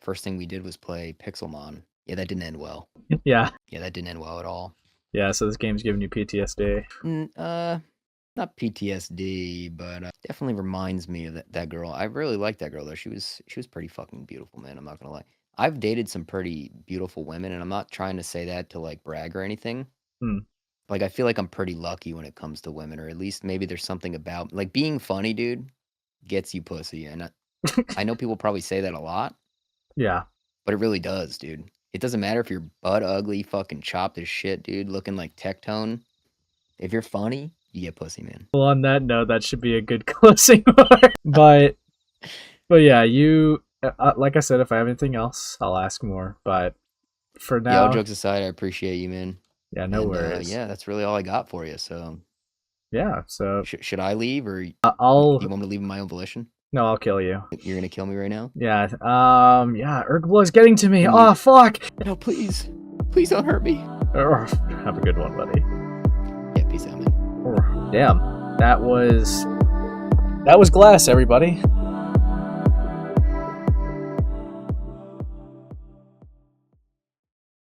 first thing we did was play Pixelmon. Yeah, that didn't end well. Yeah. Yeah, that didn't end well at all. Yeah, so this game's giving you PTSD. N- uh, Not PTSD, but definitely reminds me of that girl. I really liked that girl though. She was pretty fucking beautiful, man. I'm not gonna lie. I've dated some pretty beautiful women, and I'm not trying to say that to like brag or anything. Hmm. Like I feel like I'm pretty lucky when it comes to women, or at least maybe there's something about like being funny, dude, gets you pussy. And I know people probably say that a lot, Yeah. but it really does, dude. It doesn't matter if you're butt ugly, fucking chopped as shit, dude, looking like Tectone. If you're funny, you get pussy, man. Well, on that note, that should be a good closing word. But yeah, you like I said, if I have anything else, I'll ask more. But for Yeah, all now, jokes aside, I appreciate you, man. yeah, no And worries. yeah, that's really all I got for you. So Yeah, so should I leave, or do you I'll want me to leave in my own volition? no, I'll kill you. You're gonna kill me right now? Yeah, yeah, Urgblood's getting to me. Can Oh you? fuck! No, please, please don't hurt me. Have a good one, buddy. Yeah, peace out, man. Damn, that was glass, everybody.